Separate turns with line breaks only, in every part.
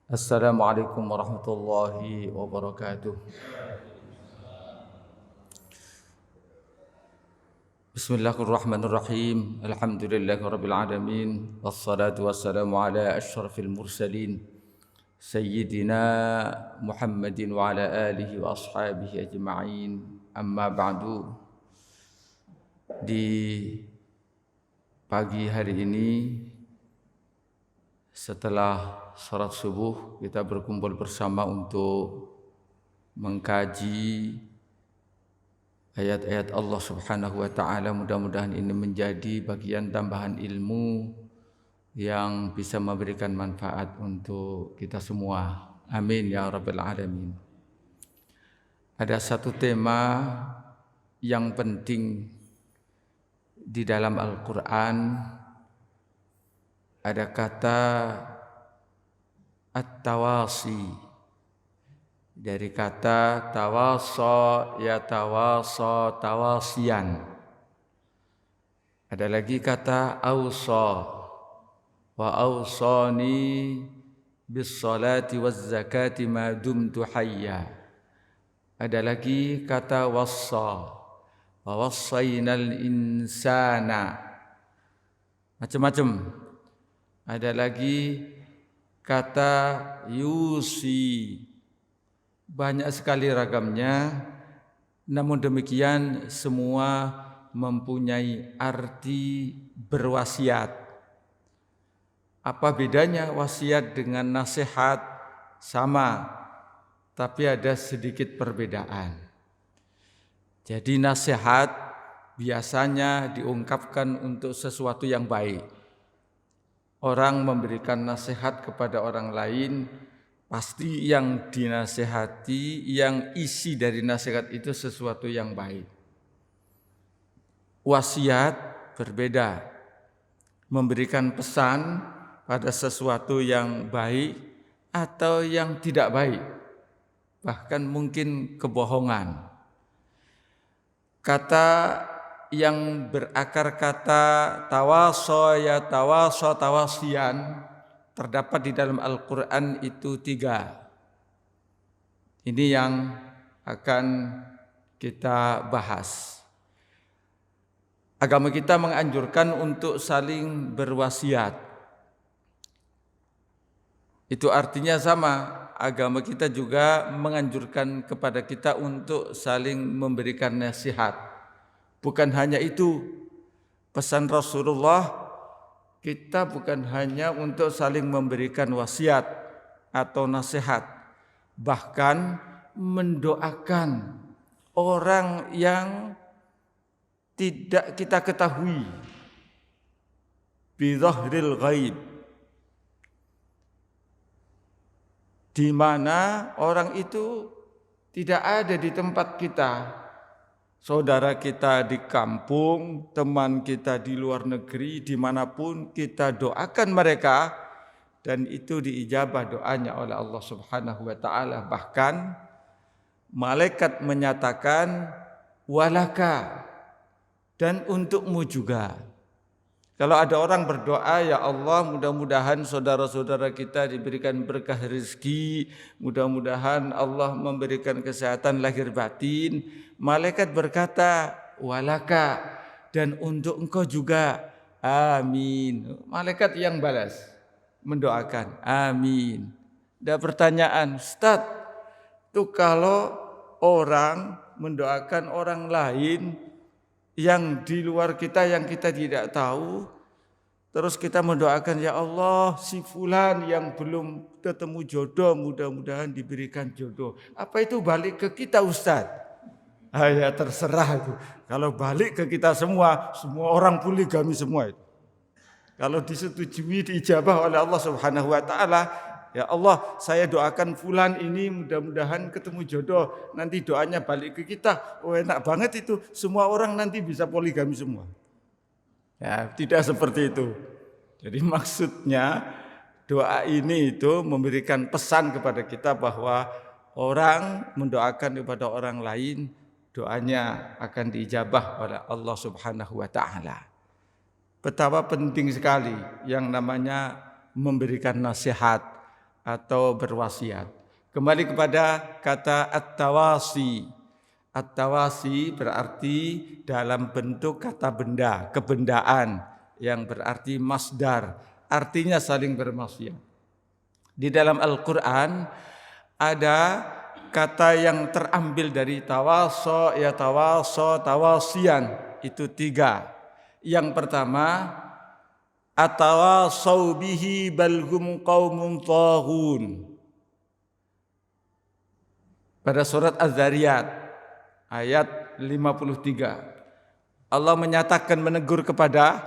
Assalamualaikum warahmatullahi wabarakatuh. Bismillahirrahmanirrahim. Alhamdulillahirabbil alamin. Wassalatu wassalamu ala asyrafil mursalin sayyidina Muhammadin wa ala alihi wa ashabihi ajma'in. Amma ba'du. Di pagi hari ini setelah salat subuh kita berkumpul bersama untuk mengkaji ayat-ayat Allah Subhanahu wa taala. Mudah-mudahan ini menjadi bagian tambahan ilmu yang bisa memberikan manfaat untuk kita semua. Amin ya rabbal alamin. Ada satu tema yang penting di dalam Al-Qur'an. Ada kata at-tawasi, dari kata tawasa ya tawasa tawasian. Ada lagi kata ausa, wa ausani bis salati waz zakati ma dumtu hayya. Ada lagi kata wassa, wa wassaynal insana. Macam-macam. Ada lagi kata yusi. Banyak sekali ragamnya. Namun demikian semua mempunyai arti berwasiat. Apa bedanya wasiat dengan nasihat? Sama, tapi ada sedikit perbedaan. Jadi nasihat biasanya diungkapkan untuk sesuatu yang baik. Orang memberikan nasihat kepada orang lain, pasti yang dinasihati, yang isi dari nasihat itu sesuatu yang baik. Wasiat berbeda, memberikan pesan pada sesuatu yang baik atau yang tidak baik, bahkan mungkin kebohongan. Kata yang berakar kata tawasa ya tawasa tawasian terdapat di dalam Al-Quran itu 3. Ini yang akan kita bahas. Agama kita menganjurkan untuk saling berwasiat. Itu artinya sama. Agama kita juga menganjurkan kepada kita untuk saling memberikan nasihat. Bukan hanya itu, pesan Rasulullah, kita bukan hanya untuk saling memberikan wasiat atau nasihat, bahkan mendoakan orang yang tidak kita ketahui, bidhahril ghaib, di mana orang itu tidak ada di tempat kita. Saudara kita di kampung, teman kita di luar negeri, dimanapun kita doakan mereka, dan itu diijabah doanya oleh Allah Subhanahu wa taala. Bahkan malaikat menyatakan walaka, dan untukmu juga. Kalau ada orang berdoa, ya Allah, mudah-mudahan saudara-saudara kita diberikan berkah rezeki, mudah-mudahan Allah memberikan kesehatan lahir batin. Malaikat berkata, walaka, dan untuk engkau juga. Amin. Malaikat yang balas, mendoakan, amin. Ada pertanyaan, Ustaz, itu kalau orang mendoakan orang lain yang di luar kita, yang kita tidak tahu, terus kita mendoakan, ya Allah, si fulan yang belum ketemu jodoh, mudah-mudahan diberikan jodoh. Apa itu balik ke kita, Ustaz? Ya terserah itu. Kalau balik ke kita semua orang poligami semua itu. Kalau disetujui, diijabah oleh Allah Subhanahu wa taala, ya Allah, saya doakan fulan ini mudah-mudahan ketemu jodoh. Nanti doanya balik ke kita. Oh, enak banget itu. Semua orang nanti bisa poligami semua. Ya, tidak seperti itu. Jadi maksudnya doa ini itu memberikan pesan kepada kita bahwa orang mendoakan kepada orang lain, doanya akan diijabah oleh Allah Subhanahu wa taala. Betapa penting sekali yang namanya memberikan nasihat atau berwasiat. Kembali kepada kata at-tawasi. At-tawasi berarti dalam bentuk kata benda, kebendaan yang berarti masdar, artinya saling berwasiat. Di dalam Al-Quran ada kata yang terambil dari tawaso, ya tawaso, tawasian, itu 3. Yang pertama, atawasau bihi balhum qaumun taghun. Pada surat Az-Zariyat ayat 53, Allah menyatakan menegur kepada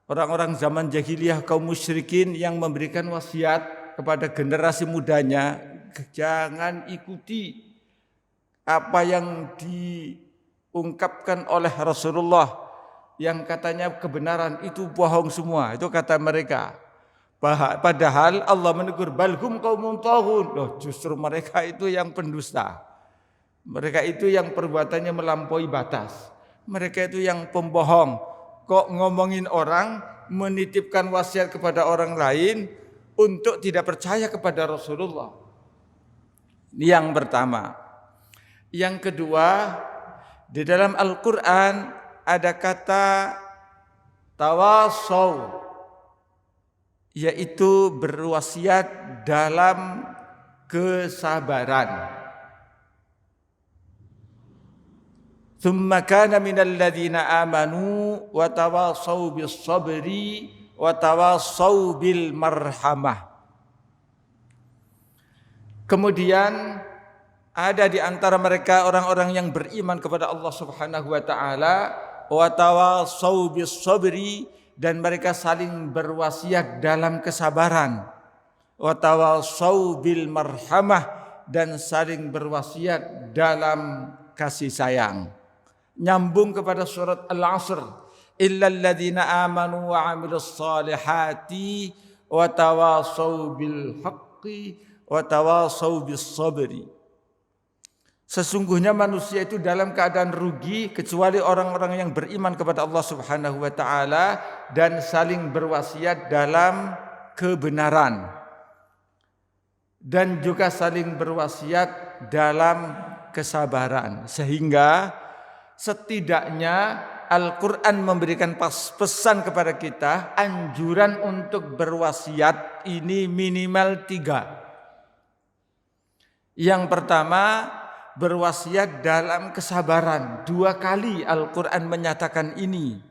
orang-orang zaman jahiliyah kaum musyrikin yang memberikan wasiat kepada generasi mudanya, jangan ikuti apa yang diungkapkan oleh Rasulullah yang katanya kebenaran itu bohong semua, itu kata mereka. Padahal Allah menegur balhum qaumun taghun. Loh, justru mereka itu yang pendusta. Mereka itu yang perbuatannya melampaui batas. Mereka itu yang pembohong. Kok ngomongin orang, menitipkan wasiat kepada orang lain untuk tidak percaya kepada Rasulullah. Yang pertama. Yang kedua, di dalam Al-Quran ada kata tawasau, yaitu berwasiat dalam kesabaran. Tsumma kana minal ladzina amanu wa tawasau bis sabri wa tawasau bil marhamah. Kemudian ada di antara mereka orang-orang yang beriman kepada Allah Subhanahu wa taala, wa tawasau bis sabri, dan mereka saling berwasiat dalam kesabaran, wa tawasau bil marhamah, dan saling berwasiat dalam kasih sayang. Nyambung kepada surat Al-Asr, illal ladzina amanu wa 'amilus salihati wa tawasau bil haqqi wa tawasau bis sabri. Sesungguhnya manusia itu dalam keadaan rugi kecuali orang-orang yang beriman kepada Allah Subhanahu wa taala dan saling berwasiat dalam kebenaran, dan juga saling berwasiat dalam kesabaran. Sehingga setidaknya Al-Quran memberikan pesan kepada kita, anjuran untuk berwasiat ini minimal 3. Yang pertama, berwasiat dalam kesabaran. 2 kali Al-Quran menyatakan ini.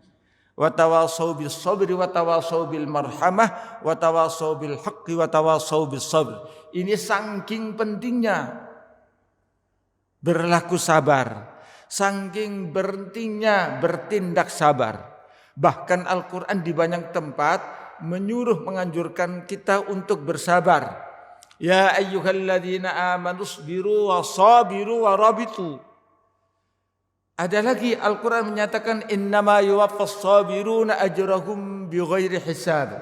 Wa tawasau bis sabri wa tawasau bil marhamah wa tawasau bil haqqi wa tawasau bis sabr. Ini saking pentingnya berlaku sabar, saking berhentinya bertindak sabar. Bahkan Al-Quran di banyak tempat menyuruh, menganjurkan kita untuk bersabar. Ya ayyuhalladzina amanu sabiru wa sabiru wa rabitu. Ada lagi Al-Quran menyatakan innama yuwaffas sabiruna ajrahum bighairi hisab.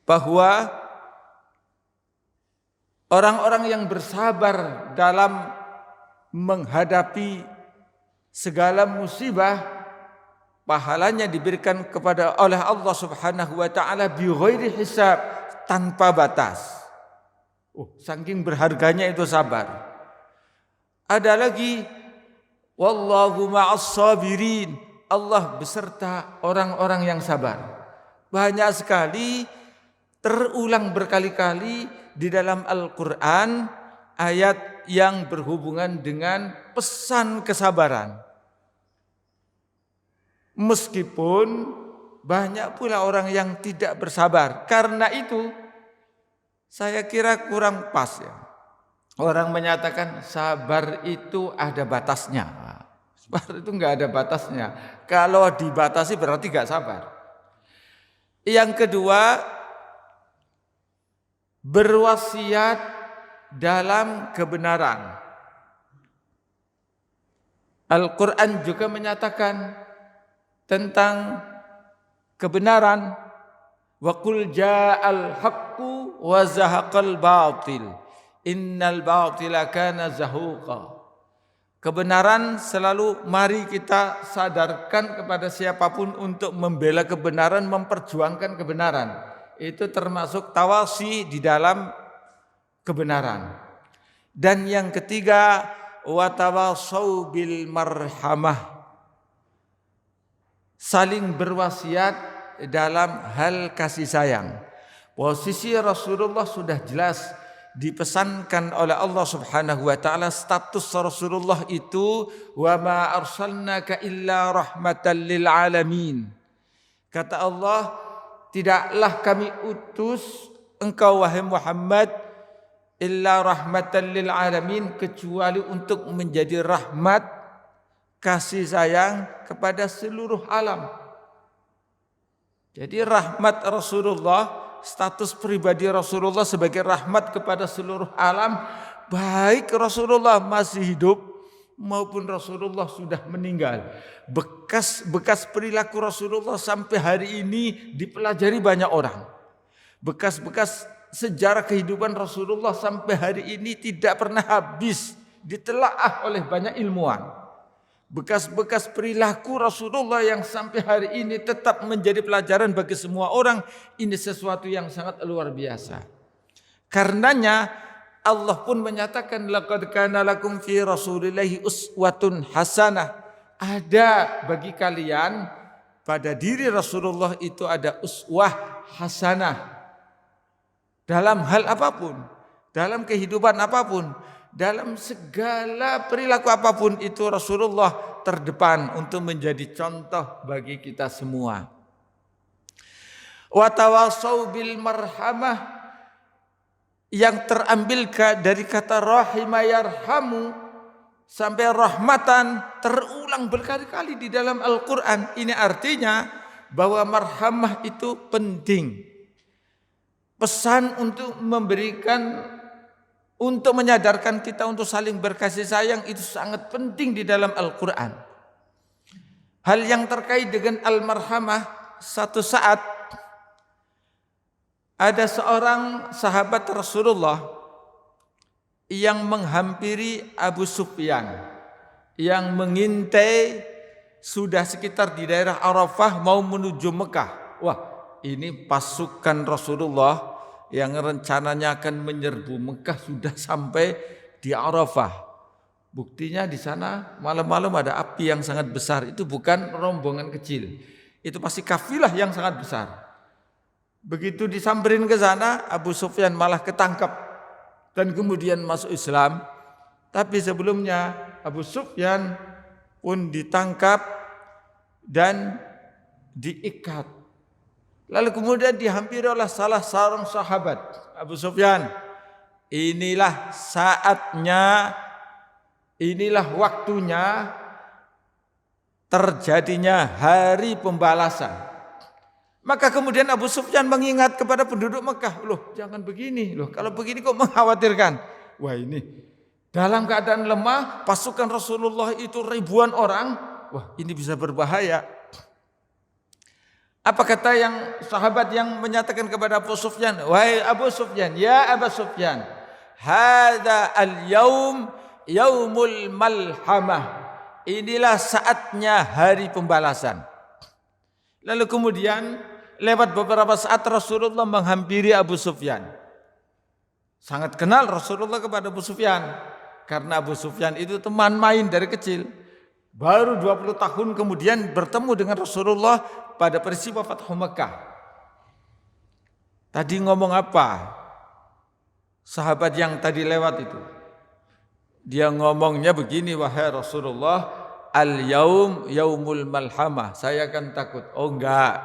Bahwa orang-orang yang bersabar dalam menghadapi segala musibah, pahalanya diberikan kepada oleh Allah Subhanahu wa taala bighairi hisab, tanpa batas. Saking berharganya itu sabar. Ada lagi wallahu ma'as sabirin, Allah beserta orang-orang yang sabar. Banyak sekali, terulang berkali-kali di dalam Al-Quran ayat yang berhubungan dengan pesan kesabaran. Meskipun banyak pula orang yang tidak bersabar. Karena itu saya kira kurang pas ya. Orang menyatakan sabar itu ada batasnya. Sabar itu enggak ada batasnya. Kalau dibatasi berarti enggak sabar. Yang kedua, berwasiat dalam kebenaran. Al-Quran juga menyatakan tentang kebenaran, wa qul ja'al haqqu wa zahaqal batil innal batila kana zahuqa. Kebenaran selalu mari kita sadarkan kepada siapapun untuk membela kebenaran, memperjuangkan kebenaran. itu termasuk tawasi di dalam kebenaran. Dan yang ketiga, wa tawasau bil marhamah, saling berwasiat dalam hal kasih sayang. Posisi Rasulullah sudah jelas dipesankan oleh Allah Subhanahu wa taala, status Rasulullah itu wa ma arsalnaka illa rahmatan lil alamin. Kata Allah, tidaklah kami utus engkau wahai Muhammad illa rahmatan lil alamin, kecuali untuk menjadi rahmat kasih sayang kepada seluruh alam. Jadi rahmat Rasulullah, status pribadi Rasulullah sebagai rahmat kepada seluruh alam, baik Rasulullah masih hidup maupun Rasulullah sudah meninggal. Bekas perilaku Rasulullah sampai hari ini dipelajari banyak orang. Bekas sejarah kehidupan Rasulullah sampai hari ini tidak pernah habis ditelaah oleh banyak ilmuwan. Bekas-bekas perilaku Rasulullah yang sampai hari ini tetap menjadi pelajaran bagi semua orang. Ini sesuatu yang sangat luar biasa. Karenanya Allah pun menyatakan, laqad kana lakum fi rasulillahi uswatun hasanah. Ada bagi kalian pada diri Rasulullah itu ada uswah hasanah. Dalam hal apapun, dalam kehidupan apapun, dalam segala perilaku apapun, itu Rasulullah terdepan untuk menjadi contoh bagi kita semua. Wa tawasau bil marhamah, yang terambil dari kata rahima yarhamu, sampai rahmatan terulang berkali-kali di dalam Al-Quran. Ini artinya bahwa marhamah itu penting. Pesan untuk memberikan, untuk menyadarkan kita untuk saling berkasih sayang itu sangat penting di dalam Al-Quran. Hal yang terkait dengan al-marhamah, satu saat ada seorang sahabat Rasulullah yang menghampiri Abu Sufyan, yang mengintai sudah sekitar di daerah Arafah mau menuju Mekah. Wah, ini pasukan Rasulullah yang rencananya akan menyerbu Mekah sudah sampai di Arafah. Buktinya di sana malam-malam ada api yang sangat besar. Itu bukan rombongan kecil, itu pasti kafilah yang sangat besar. Begitu disamperin ke sana, Abu Sufyan malah ketangkap dan kemudian masuk Islam. Tapi sebelumnya Abu Sufyan pun ditangkap dan diikat. Lalu kemudian dihampiri oleh salah seorang sahabat. Abu Sufyan, inilah saatnya, inilah waktunya terjadinya hari pembalasan. Maka kemudian Abu Sufyan mengingat kepada penduduk Mekah, loh jangan begini, loh kalau begini kok mengkhawatirkan. Wah ini dalam keadaan lemah, pasukan Rasulullah itu ribuan orang, wah ini bisa berbahaya. Apa kata yang sahabat yang menyatakan kepada Abu Sufyan, wahai Abu Sufyan, ya Abu Sufyan, hadza al-yaum yaumul malhamah. Inilah saatnya hari pembalasan. Lalu kemudian lewat beberapa saat Rasulullah menghampiri Abu Sufyan. Sangat kenal Rasulullah kepada Abu Sufyan, karena Abu Sufyan itu teman main dari kecil. Baru 20 tahun kemudian bertemu dengan Rasulullah pada peristiwa Fathu Mekah. Tadi ngomong apa? Sahabat yang tadi lewat itu, dia ngomongnya begini, wahai Rasulullah, al-yaum yaumul malhamah. Saya kan takut. Oh enggak,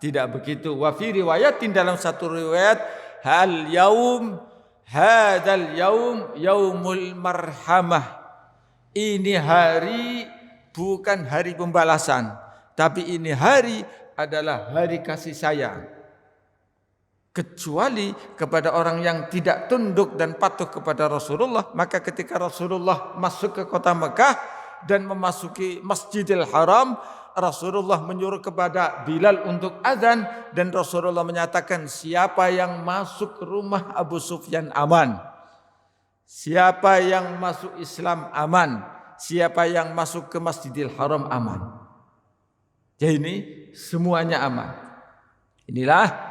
tidak begitu. Wa fi riwayatin, dalam satu riwayat, hal yaum hadzal yaum yaumul marhamah. Ini hari bukan hari pembalasan, tapi ini hari adalah hari kasih sayang. Kecuali kepada orang yang tidak tunduk dan patuh kepada Rasulullah. Maka ketika Rasulullah masuk ke kota Mekah dan memasuki Masjidil Haram, Rasulullah menyuruh kepada Bilal untuk azan, dan Rasulullah menyatakan, siapa yang masuk ke rumah Abu Sufyan aman, siapa yang masuk Islam aman, siapa yang masuk ke Masjidil Haram aman. Jadi ini semuanya aman. Inilah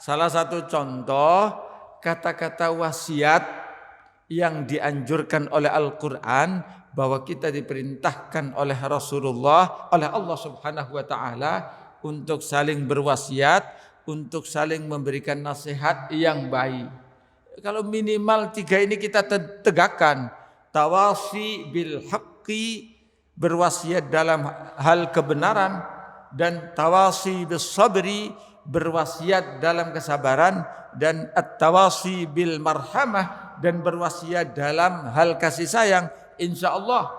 salah satu contoh kata-kata wasiat yang dianjurkan oleh Al-Quran, bahwa kita diperintahkan oleh Rasulullah, oleh Allah Subhanahu wa Ta'ala untuk saling berwasiat, untuk saling memberikan nasihat yang baik. Kalau minimal 3 ini kita tegakkan, tawasi bil haqqi, berwasiat dalam hal kebenaran, dan tawasi bis sabri, berwasiat dalam kesabaran, dan at-tawasi bil marhamah, dan berwasiat dalam hal kasih sayang. Insya Allah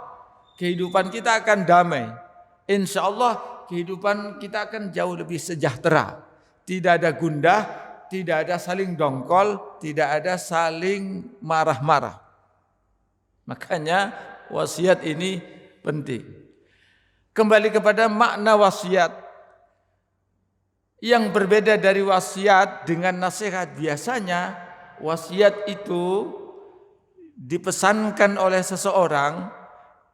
kehidupan kita akan damai. Insya Allah kehidupan kita akan jauh lebih sejahtera. Tidak ada gundah, tidak ada saling dongkol, tidak ada saling marah-marah. Makanya wasiat ini penting. Kembali kepada makna wasiat. Yang berbeda dari wasiat dengan nasihat, biasanya wasiat itu dipesankan oleh seseorang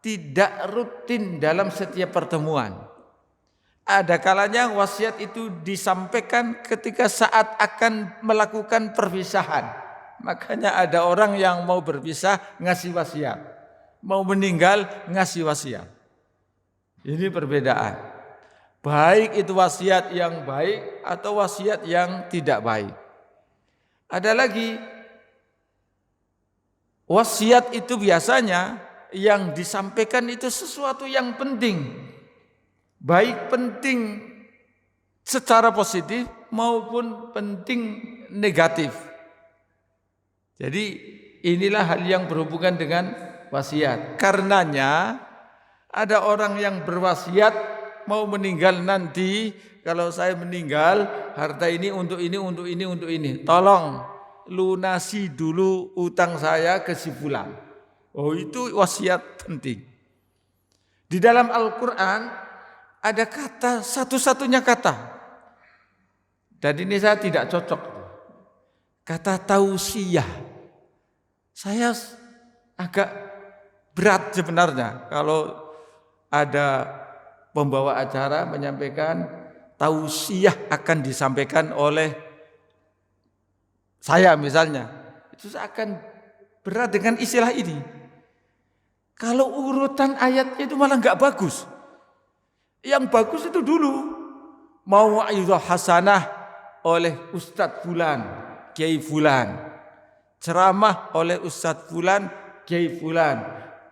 tidak rutin dalam setiap pertemuan. Ada kalanya wasiat itu disampaikan ketika saat akan melakukan perpisahan. Makanya ada orang yang mau berpisah ngasih wasiat, mau meninggal ngasih wasiat. Ini perbedaan. Baik itu wasiat yang baik atau wasiat yang tidak baik. Ada lagi, wasiat itu biasanya yang disampaikan itu sesuatu yang penting. Baik penting secara positif maupun penting negatif. Jadi inilah hal yang berhubungan dengan wasiat. Karenanya ada orang yang berwasiat mau meninggal nanti, kalau saya meninggal harta ini untuk ini, untuk ini, untuk ini. Tolong lunasi dulu utang saya ke si fulan. Oh, itu wasiat penting. Di dalam Al-Quran ada kata, satu-satunya kata, dan ini saya tidak cocok, kata tausiyah. Saya agak berat sebenarnya kalau ada pembawa acara menyampaikan tausiyah akan disampaikan oleh saya misalnya, itu akan berat dengan istilah ini. Kalau urutan ayatnya itu malah nggak bagus. Yang bagus itu dulu mau'izah hasanah oleh Ustadz Fulan, Kiai Fulan, ceramah oleh Ustadz Fulan, Kiai Fulan,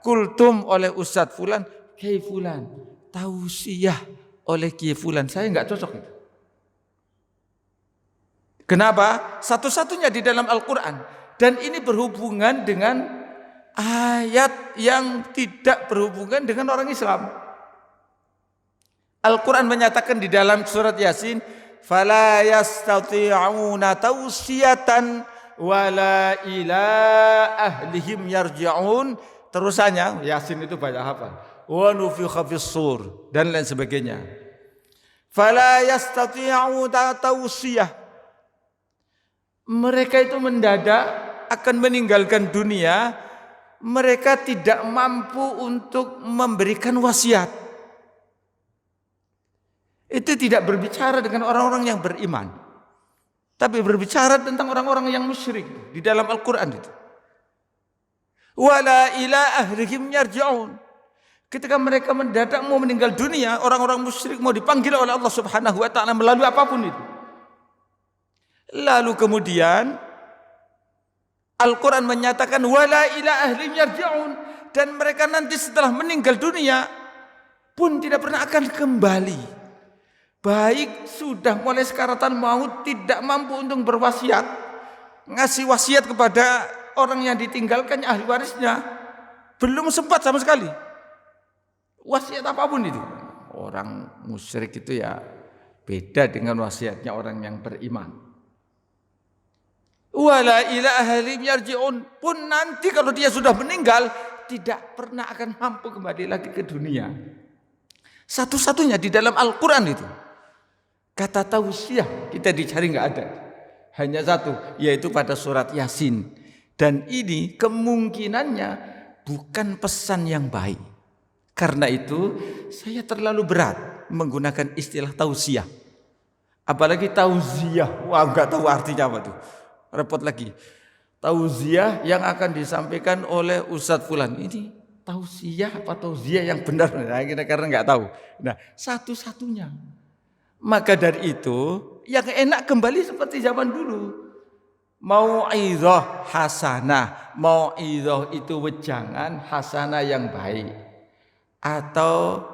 kultum oleh Ustadz Fulan, Kiai Fulan, tausiyah oleh Kiai Fulan. Saya nggak cocok itu. Kenapa? Satu-satunya di dalam Al-Quran. Dan ini berhubungan dengan ayat yang tidak berhubungan dengan orang Islam. Al-Quran menyatakan di dalam surat Yasin, fala yastati'una tausiyatan wala ila ahlihim yarji'un. Terusannya Yasin itu banyak hafal. Wa nufikha fis-sur dan lain sebagainya. Fala yastati'una tausiyah. Mereka itu mendadak akan meninggalkan dunia. Mereka tidak mampu untuk memberikan wasiat. Itu tidak berbicara dengan orang-orang yang beriman, tapi berbicara tentang orang-orang yang musyrik di dalam Al-Quran itu. Wala ila ahlihim yarji'un. Ketika mereka mendadak mau meninggal dunia, orang-orang musyrik mau dipanggil oleh Allah Subhanahu wa Ta'ala melalui apapun itu. Lalu kemudian Al-Quran menyatakan wala ila ahlihim yarji'un, dan mereka nanti setelah meninggal dunia pun tidak pernah akan kembali. Baik sudah mulai sekaratan maut tidak mampu untuk berwasiat, ngasih wasiat kepada orang yang ditinggalkannya, ahli warisnya, belum sempat sama sekali wasiat apapun itu. Orang musyrik itu ya beda dengan wasiatnya orang yang beriman. Wala ila ahlihim yarji'un, pun nanti kalau dia sudah meninggal tidak pernah akan mampu kembali lagi ke dunia. Satu-satunya di dalam Al-Quran itu kata tausiyah kita dicari nggak ada, hanya satu, yaitu pada surat Yasin. Dan ini kemungkinannya bukan pesan yang baik. Karena itu saya terlalu berat menggunakan istilah tausiyah. Apalagi tauziah. Wah, enggak tahu artinya apa tuh. Repot lagi. Tauziah yang akan disampaikan oleh Ustadz Fulan. Ini tauziah apa tauziah yang benar? Nah, kita karena enggak tahu. Nah, satu-satunya. Maka dari itu, yang enak kembali seperti zaman dulu. Mau'izah hasanah. Mau'izah itu wejangan, hasanah yang baik. Atau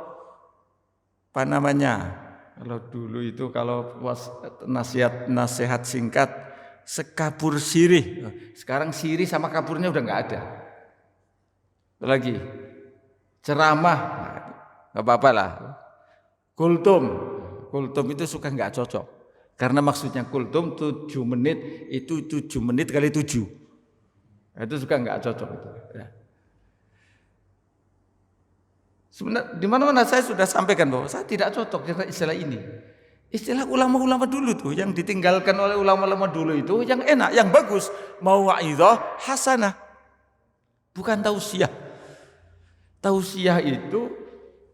apa namanya? Kalau dulu itu kalau nasihat singkat sekabur sirih. Sekarang sirih sama kaburnya udah nggak ada. Lagi ceramah nggak apa-apa lah. Kultum itu suka nggak cocok. Karena maksudnya kultum 7 menit itu 7 menit kali 7. Itu suka nggak cocok itu. Ya. Sebenarnya di mana-mana saya sudah sampaikan bahwa saya tidak cocok dengan istilah ini. Istilah ulama-ulama dulu tuh yang ditinggalkan oleh ulama-ulama dulu itu yang enak, yang bagus. Mau'izah hasanah. Bukan tausiah. Tausiah itu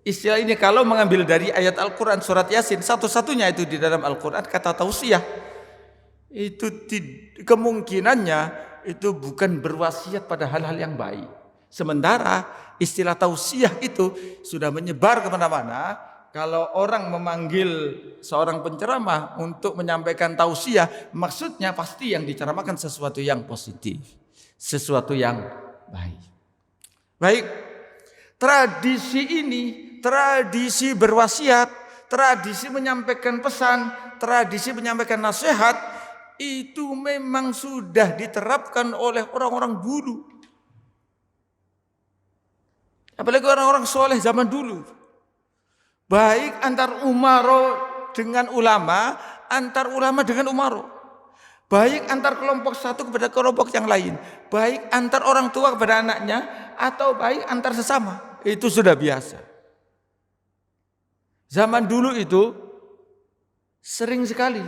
istilah ini kalau mengambil dari ayat Al-Qur'an surat Yasin, satu-satunya itu di dalam Al-Qur'an kata tausiah. Itu kemungkinannya itu bukan berwasiat pada hal-hal yang baik. Sementara istilah tausiah itu sudah menyebar kemana-mana. Kalau orang memanggil seorang penceramah untuk menyampaikan tausiah, maksudnya pasti yang diceramahkan sesuatu yang positif, sesuatu yang baik. Baik, tradisi ini, tradisi berwasiat, tradisi menyampaikan pesan, tradisi menyampaikan nasihat, itu memang sudah diterapkan oleh orang-orang dulu. Apalagi orang-orang soleh zaman dulu. Baik antar umaro dengan ulama, antar ulama dengan umaro. Baik antar kelompok satu kepada kelompok yang lain. Baik antar orang tua kepada anaknya, atau baik antar sesama. Itu sudah biasa. Zaman dulu itu sering sekali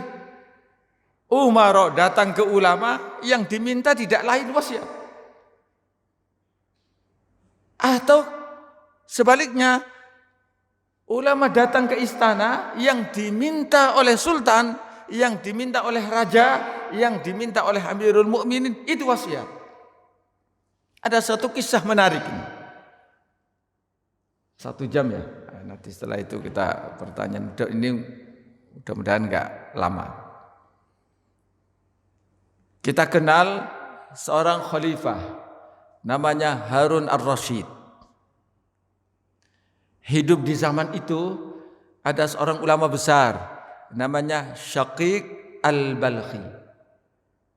umaro datang ke ulama yang diminta tidak lain wasiat. Atau sebaliknya, ulama datang ke istana yang diminta oleh sultan, yang diminta oleh raja, yang diminta oleh Amirul Mukminin, itu wasiat. Ada satu kisah menarik ini. 1 jam ya. Nanti setelah itu kita pertanyaan. Ini mudah-mudahan enggak lama. Kita kenal seorang khalifah namanya Harun ar-Rasyid. Hidup di zaman itu ada seorang ulama besar namanya Syaqiq al-Balkhi.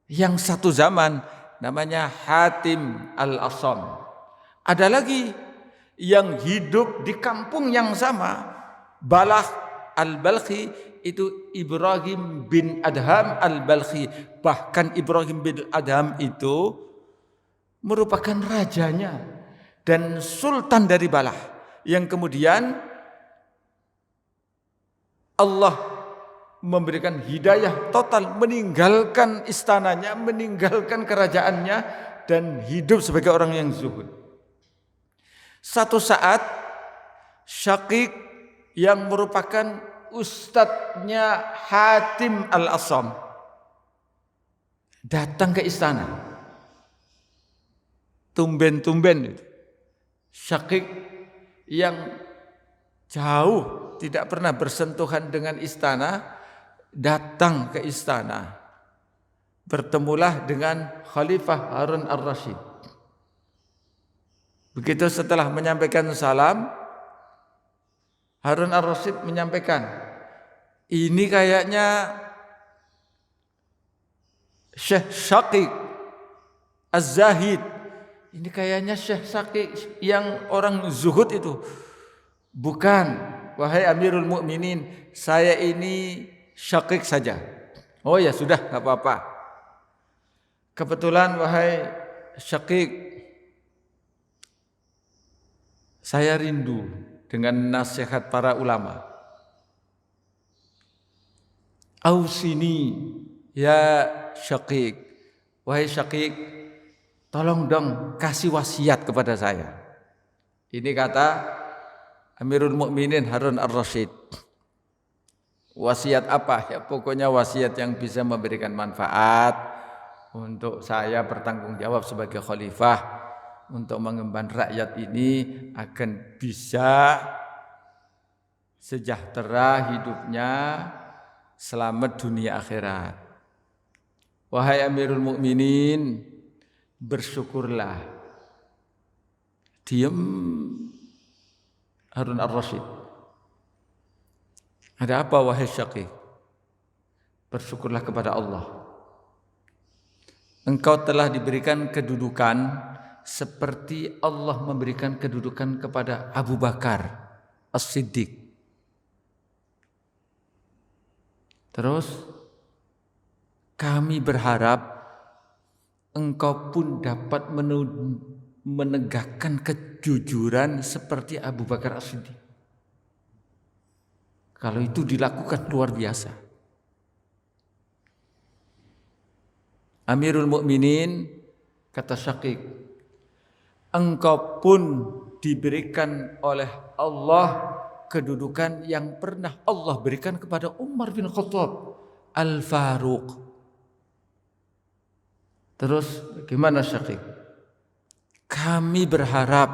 Yang satu zaman namanya Hatim al-Asam. Ada lagi yang hidup di kampung yang sama, Balah al-Balkhi, itu Ibrahim bin Adham al-Balkhi. Bahkan Ibrahim bin Adham itu merupakan rajanya dan sultan dari Balah. Yang kemudian Allah memberikan hidayah total, meninggalkan istananya, meninggalkan kerajaannya, dan hidup sebagai orang yang zuhud. Satu saat Syaqiq yang merupakan ustadznya Hatim al-Asam datang ke istana. Tumben-tumben Syaqiq yang jauh tidak pernah bersentuhan dengan istana datang ke istana, bertemulah dengan Khalifah Harun ar-Rasyid. Begitu setelah menyampaikan salam, Harun ar-Rasyid menyampaikan, ini kayaknya Syekh Syaqiq Az-Zahid. Ini kayaknya Syekh Syaqiq yang orang zuhud itu. Bukan, wahai Amirul Mukminin, saya ini Syaqiq saja. Oh ya sudah, enggak apa-apa. Kebetulan wahai Syaqiq, saya rindu dengan nasihat para ulama. Ausini ya Syaqiq, wahai Syaqiq, tolong dong kasih wasiat kepada saya. Ini kata Amirul Mukminin Harun ar-Rasyid. Wasiat apa? Ya pokoknya wasiat yang bisa memberikan manfaat untuk saya bertanggung jawab sebagai khalifah untuk mengemban rakyat ini akan bisa sejahtera hidupnya, selamat dunia akhirat. Wahai Amirul Mukminin, bersyukurlah. Diam Harun ar-Rasyid. Ada apa wahai Syaqi? Bersyukurlah kepada Allah. Engkau telah diberikan kedudukan seperti Allah memberikan kedudukan kepada Abu Bakar As-Siddiq. Terus kami berharap engkau pun dapat menegakkan kejujuran seperti Abu Bakar As-Siddiq. Kalau itu dilakukan luar biasa. Amirul Mukminin, kata Syaqiq, engkau pun diberikan oleh Allah kedudukan yang pernah Allah berikan kepada Umar bin Khattab Al-Faruq. Terus bagaimana Syaqiq? Kami berharap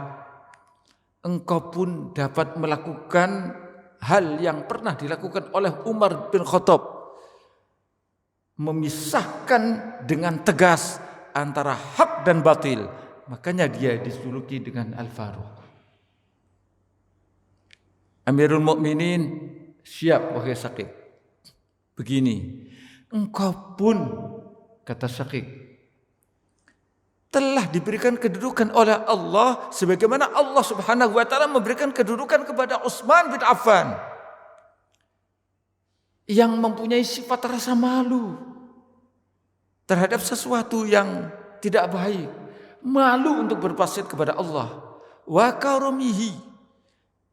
engkau pun dapat melakukan hal yang pernah dilakukan oleh Umar bin Khattab, memisahkan dengan tegas antara hak dan batil. Makanya dia dijuluki dengan Al-Faruq. Amirul Mukminin, siap wahai Syaqiq. Begini, engkau pun, kata Syaqiq, telah diberikan kedudukan oleh Allah sebagaimana Allah Subhanahu wa taala memberikan kedudukan kepada Utsman bin Affan yang mempunyai sifat rasa malu terhadap sesuatu yang tidak baik, malu untuk berwasiat kepada Allah, wa karumihi,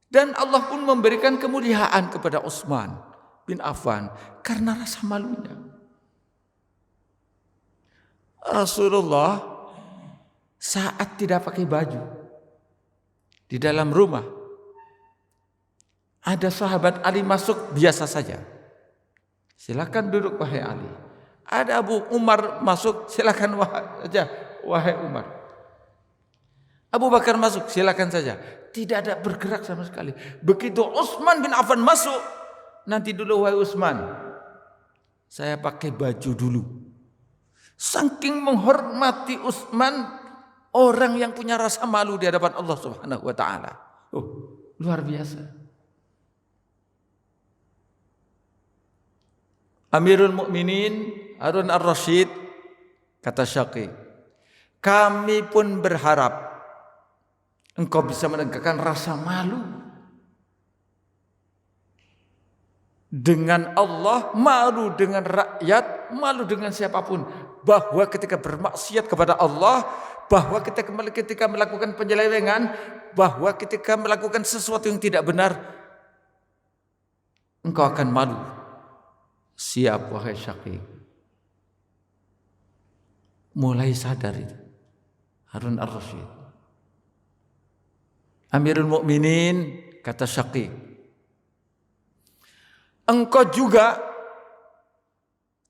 dan Allah pun memberikan kemuliaan kepada Utsman bin Affan karena rasa malunya. Rasulullah saat tidak pakai baju di dalam rumah, ada sahabat Ali masuk biasa saja, silakan duduk wahai Ali. Ada Abu Umar masuk, silakan wahai Umar. Abu Bakar masuk, silakan saja. Tidak ada bergerak sama sekali. Begitu Utsman bin Affan masuk, nanti dulu wahai Utsman, saya pakai baju dulu. Saking menghormati Utsman, orang yang punya rasa malu di hadapan Allah Subhanahu wa taala. Luar biasa. Amirul Mukminin Harun ar-Rasyid, kata Syaqiq, kami pun berharap engkau bisa menegakkan rasa malu dengan Allah, malu dengan rakyat, malu dengan siapapun, bahwa ketika bermaksiat kepada Allah, bahwa ketika melakukan penyelewengan, bahwa ketika melakukan sesuatu yang tidak benar, engkau akan malu. Siap wahai Syaqiq. Mulai sadar itu Harun ar-Rasyid. Amirul Mukminin, kata Syaqiq, engkau juga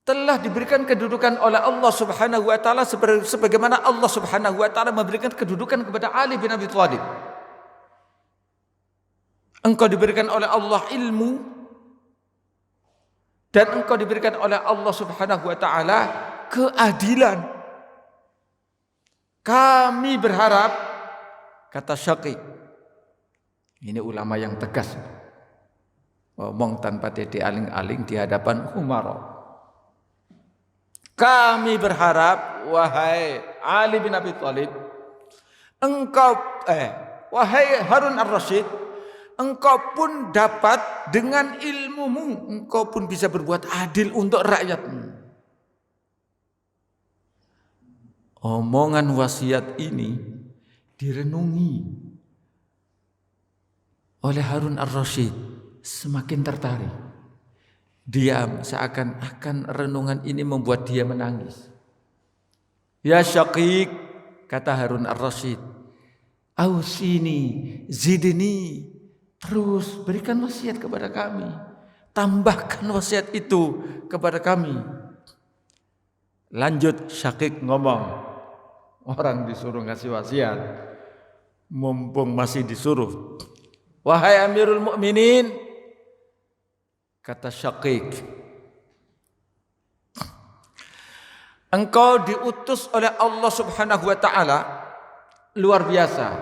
telah diberikan kedudukan oleh Allah Subhanahu wa taala sebagaimana Allah Subhanahu wa taala memberikan kedudukan kepada Ali bin Abi Thalib. Engkau diberikan oleh Allah ilmu, dan engkau diberikan oleh Allah Subhanahu wa taala keadilan. Kami berharap, kata Syaqiq, ini ulama yang tegas, ngomong tanpa titik aling-aling di hadapan umara. Kami berharap, wahai Ali bin Abi Thalib, wahai Harun ar-Rasyid, engkau pun dapat dengan ilmumu, engkau pun bisa berbuat adil untuk rakyatmu. Omongan wasiat ini direnungi oleh Harun ar-Rasyid, semakin tertarik. Diam, seakan-akan renungan ini membuat dia menangis. Ya Syaqiq, kata Harun ar-Rasyid, ausini, zidni, terus berikan wasiat kepada kami, tambahkan wasiat itu kepada kami. Lanjut Syaqiq ngomong, orang disuruh ngasih wasiat, mumpung masih disuruh. Wahai Amirul Mukminin, kata Syaqiq, engkau diutus oleh Allah Subhanahu wa taala luar biasa.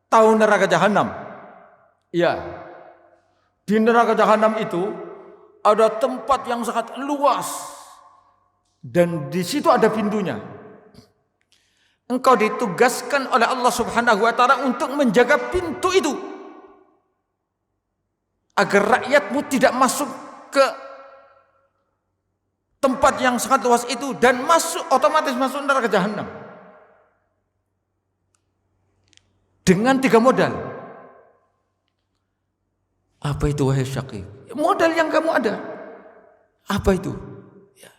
Tahu neraka jahanam? Ya. Di neraka jahanam itu ada tempat yang sangat luas dan di situ ada pintunya. Engkau ditugaskan oleh Allah Subhanahu wa taala untuk menjaga pintu itu agar rakyatmu tidak masuk ke tempat yang sangat luas itu dan otomatis masuk neraka jahanam. Dengan 3 modal. Apa itu wahai Syaqiq? Modal yang kamu ada. Apa itu? Ya.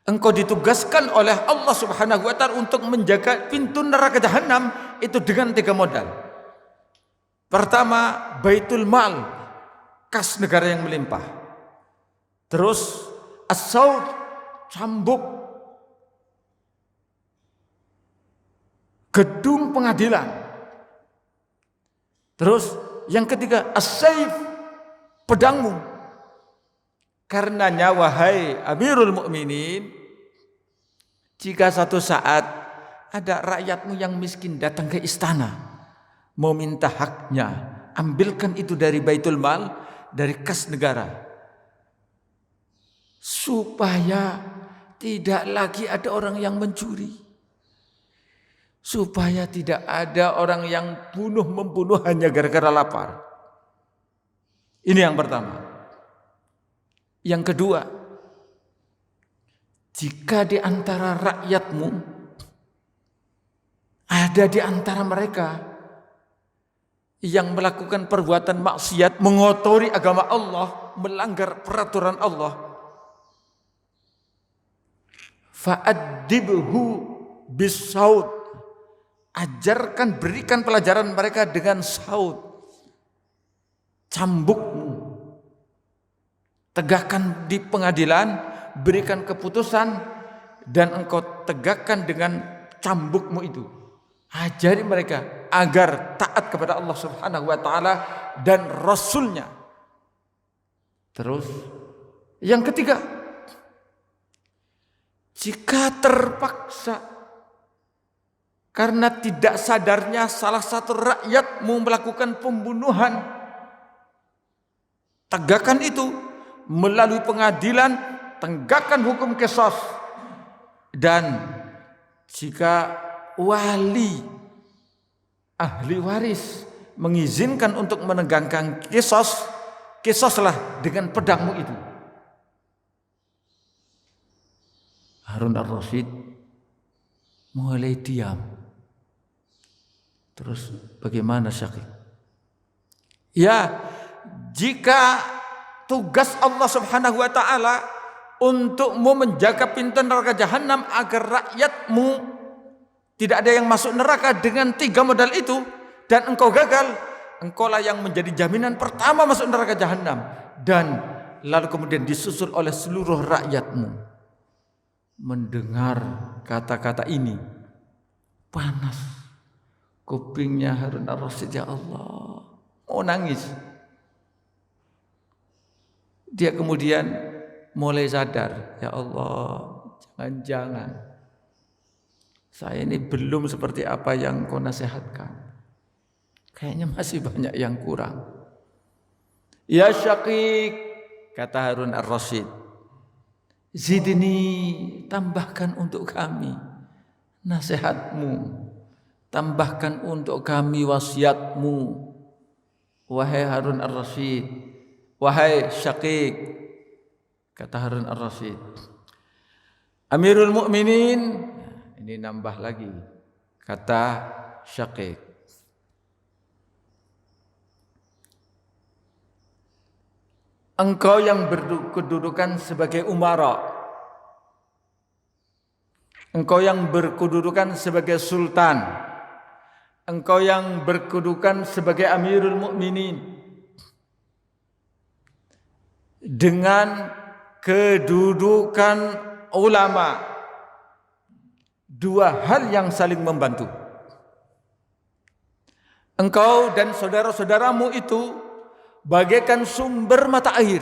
Engkau ditugaskan oleh Allah Subhanahu wa taala untuk menjaga pintu neraka jahanam itu dengan 3 modal. Pertama, baitul mal, kas negara yang melimpah. Terus as-saut, cambuk, gedung pengadilan. Terus yang ketiga as-saif, pedangmu. Karenanya wahai Amirul Mukminin, jika satu saat ada rakyatmu yang miskin datang ke istana mau minta haknya, ambilkan itu dari baitul mal, dari kas negara, supaya tidak lagi ada orang yang mencuri, supaya tidak ada orang yang membunuh hanya gara-gara lapar. Ini yang pertama. Yang kedua, jika di antara rakyatmu ada di antara mereka yang melakukan perbuatan maksiat, mengotori agama Allah, melanggar peraturan Allah, fa'addibhu bis-saut, ajarkan, berikan pelajaran mereka dengan saut, cambukmu. Tegakkan di pengadilan, berikan keputusan, dan engkau tegakkan dengan cambukmu itu. Ajari mereka agar taat kepada Allah Subhanahu wa taala dan Rasulnya. Terus yang ketiga, jika terpaksa karena tidak sadarnya salah satu rakyatmu melakukan pembunuhan, tegakkan itu melalui pengadilan, tegakkan hukum qisas. Dan jika wali ahli waris mengizinkan untuk menegakkan qisas, qisaslah dengan pedangmu itu. Harun ar-Rasyid mulai diam. Terus bagaimana Syaqiq? Ya, jika tugas Allah Subhanahu wa taala untukmu menjaga pintu neraka jahanam agar rakyatmu tidak ada yang masuk neraka dengan 3 modal itu, dan engkau gagal, engkaulah yang menjadi jaminan pertama masuk neraka jahanam, dan lalu kemudian disusul oleh seluruh rakyatmu. Mendengar kata-kata ini, panas kupingnya Harun ar-Rasyid. Ya Allah, mau nangis. Dia kemudian mulai sadar, ya Allah, jangan-jangan saya ini belum seperti apa yang kau nasihatkan. Kayaknya masih banyak yang kurang. Ya Syaqiq, kata Harun ar-Rasyid, zidni, tambahkan untuk kami nasihatmu, tambahkan untuk kami wasiatmu. Wahai Harun ar-Rasyid, wahai Syaqiq, kata Harun ar-Rasyid, Amirul Mukminin, ini nambah lagi, kata Syaqiq, engkau yang berkedudukan sebagai umara, engkau yang berkedudukan sebagai sultan, engkau yang berkedudukan sebagai Amirul Mukminin, dengan kedudukan ulama. Dua hal yang saling membantu. Engkau dan saudara-saudaramu itu bagaikan sumber mata air.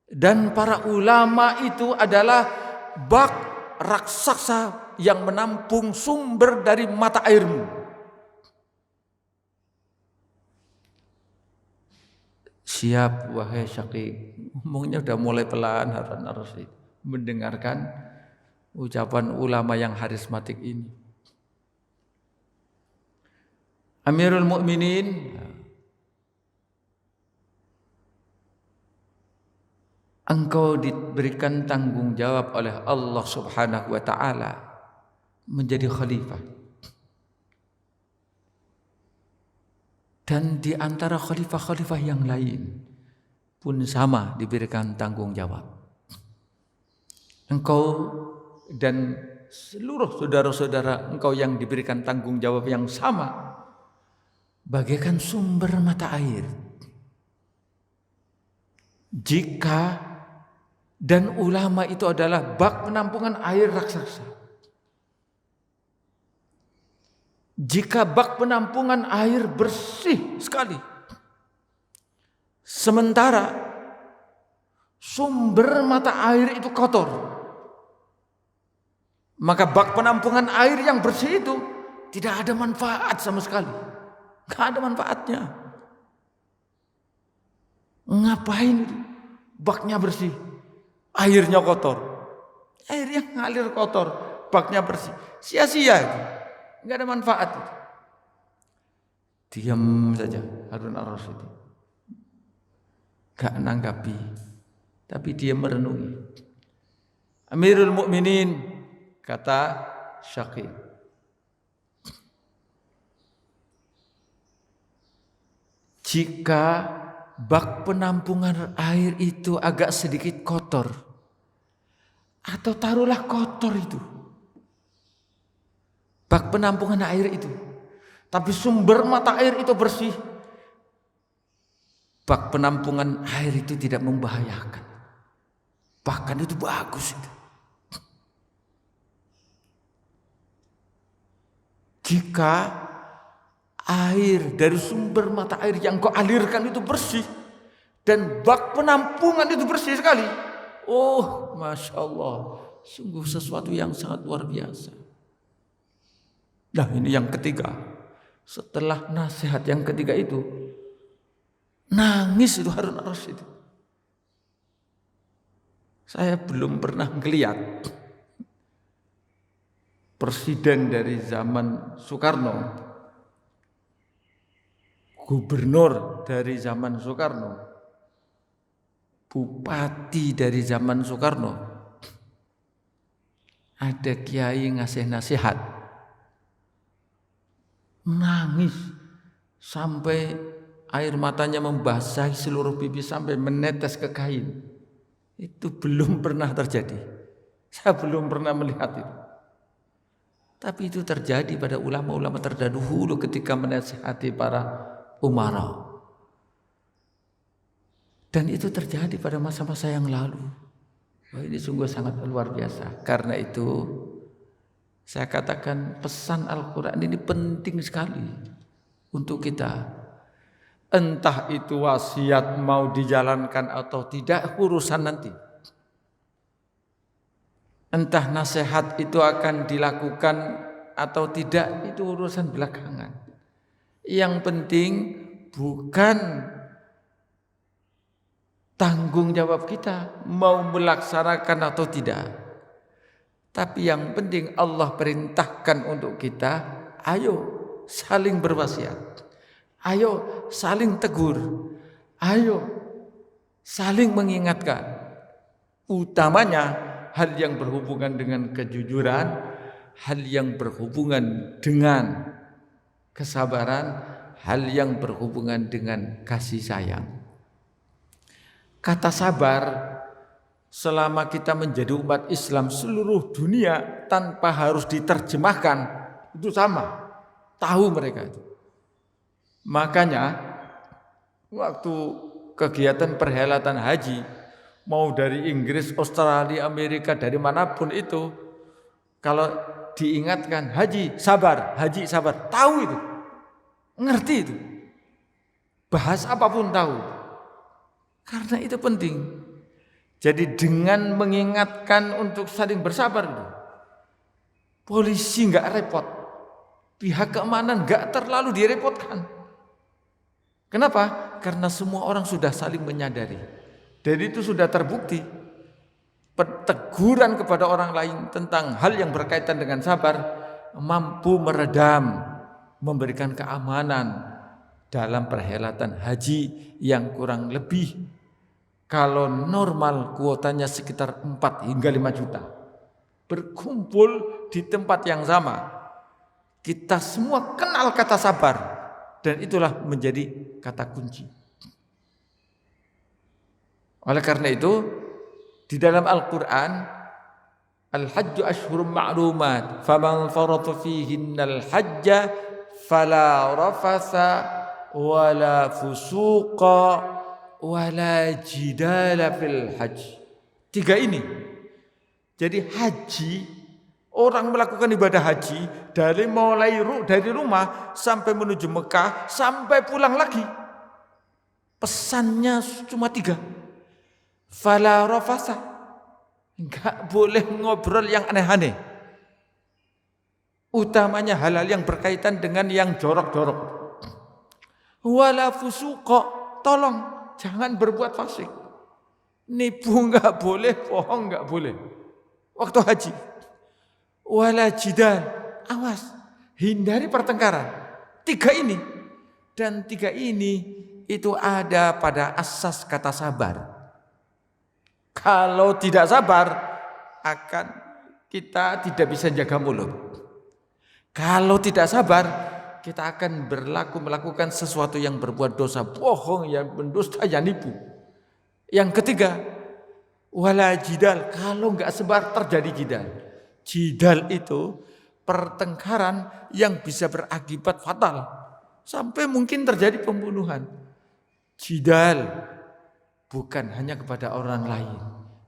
Dan para ulama itu adalah bak raksasa yang menampung sumber dari mata airmu. Siap wahai Syaqiq. Ngomongnya udah mulai pelan Harun ar-Rasyid mendengarkan ucapan ulama yang harismatik ini. Amirul Mukminin, engkau diberikan tanggung jawab oleh Allah Subhanahu wa taala menjadi khalifah. Dan di antara khalifah-khalifah yang lain pun sama diberikan tanggung jawab. Engkau dan seluruh saudara-saudara engkau yang diberikan tanggung jawab yang sama bagaikan sumber mata air. Jika dan ulama itu adalah bak penampungan air raksasa. Jika bak penampungan air bersih sekali, sementara sumber mata air itu kotor, maka bak penampungan air yang bersih itu tidak ada manfaat sama sekali. Tidak ada manfaatnya. Ngapain baknya bersih, airnya kotor? Air yang ngalir kotor, baknya bersih, sia-sia itu. Enggak ada manfaat itu. Diam saja Harun ar-Rasyid. Enggak nanggapi, tapi dia merenungi. Amirul Mukminin, kata Syaqiq, jika bak penampungan air itu agak sedikit kotor, atau taruhlah kotor itu bak penampungan air itu, tapi sumber mata air itu bersih, bak penampungan air itu tidak membahayakan, bahkan itu bagus itu. Jika air dari sumber mata air yang kau alirkan itu bersih dan bak penampungan itu bersih sekali, oh Masya Allah, sungguh sesuatu yang sangat luar biasa. Nah ini yang ketiga. Setelah nasihat yang ketiga itu, nangis itu Harun ar-Rasyid. Saya belum pernah ngelihat presiden dari zaman Soekarno, gubernur dari zaman Soekarno, bupati dari zaman Soekarno, ada kiai ngasih nasihat, nangis sampai air matanya membasahi seluruh pipi sampai menetes ke kain. Itu belum pernah terjadi. Saya belum pernah melihat itu. Tapi itu terjadi pada ulama-ulama terdahulu ketika menasihati para umara. Dan itu terjadi pada masa-masa yang lalu. Wah, ini sungguh sangat luar biasa. Karena itu saya katakan pesan Al-Quran ini penting sekali untuk kita. Entah itu wasiat mau dijalankan atau tidak, urusan nanti. Entah nasihat itu akan dilakukan atau tidak, itu urusan belakangan. Yang penting bukan tanggung jawab kita mau melaksanakan atau tidak. Tapi yang penting Allah perintahkan untuk kita, ayo saling berwasiat, ayo saling tegur, ayo saling mengingatkan. Utamanya hal yang berhubungan dengan kejujuran, hal yang berhubungan dengan kesabaran, hal yang berhubungan dengan kasih sayang. Kata sabar, selama kita menjadi umat Islam seluruh dunia tanpa harus diterjemahkan, itu sama, tahu mereka itu. Makanya waktu kegiatan perhelatan haji, mau dari Inggris, Australia, Amerika, dari manapun itu, kalau diingatkan haji sabar, tahu itu, ngerti itu, bahas apapun tahu, karena itu penting. Jadi dengan mengingatkan untuk saling bersabar itu, polisi nggak repot, pihak keamanan nggak terlalu direpotkan. Kenapa? Karena semua orang sudah saling menyadari. Dan itu sudah terbukti. Teguran kepada orang lain tentang hal yang berkaitan dengan sabar mampu meredam, memberikan keamanan dalam perhelatan haji yang kurang lebih kalau normal kuotanya sekitar 4 hingga 5 juta. Berkumpul di tempat yang sama. Kita semua kenal kata sabar. Dan itulah menjadi kata kunci. Oleh karena itu, di dalam Al-Quran, Al-Hajju ashhurum ma'lumat, faman farata fihinnal hajja fala rafasa wala fusuqa wala jidala fil hajj. 3 ini. Jadi haji, orang melakukan ibadah haji dari rumah sampai menuju Mekah sampai pulang lagi. Pesannya cuma 3. Fala rafasa, enggak boleh ngobrol yang aneh-aneh. Utamanya hal-hal yang berkaitan dengan yang jorok-jorok. Wala fusuqa, tolong jangan berbuat fasik. Nipu enggak boleh, bohong enggak boleh. Waktu haji. Wala jidal, awas, hindari pertengkaran. 3 ini. Dan 3 ini itu ada pada asas kata sabar. Kalau tidak sabar, kita tidak bisa jaga mulut. Kalau tidak sabar, kita akan melakukan sesuatu yang berbuat dosa, bohong, yang mendusta, yang nipu. Yang ketiga, wala jidal, kalau enggak sabar terjadi jidal. Jidal itu pertengkaran yang bisa berakibat fatal. Sampai mungkin terjadi pembunuhan. Jidal bukan hanya kepada orang lain.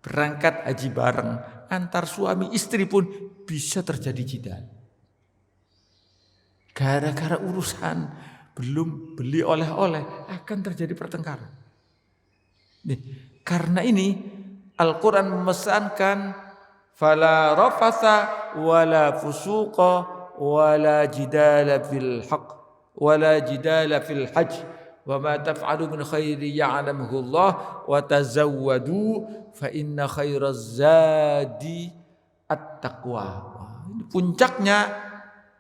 Berangkat haji bareng antar suami istri pun bisa terjadi jidal. Gara-gara urusan belum beli oleh-oleh akan terjadi pertengkaran. Nih, karena ini Al-Quran memesankan fala rafasa wala fusuqa wala jidala fil haqq wala jidala fil hajj wa ma taf'alu min khairi ya'lamuhu Allah wa tazawwadu fa inna khairaz zadi at-taqwa. Puncaknya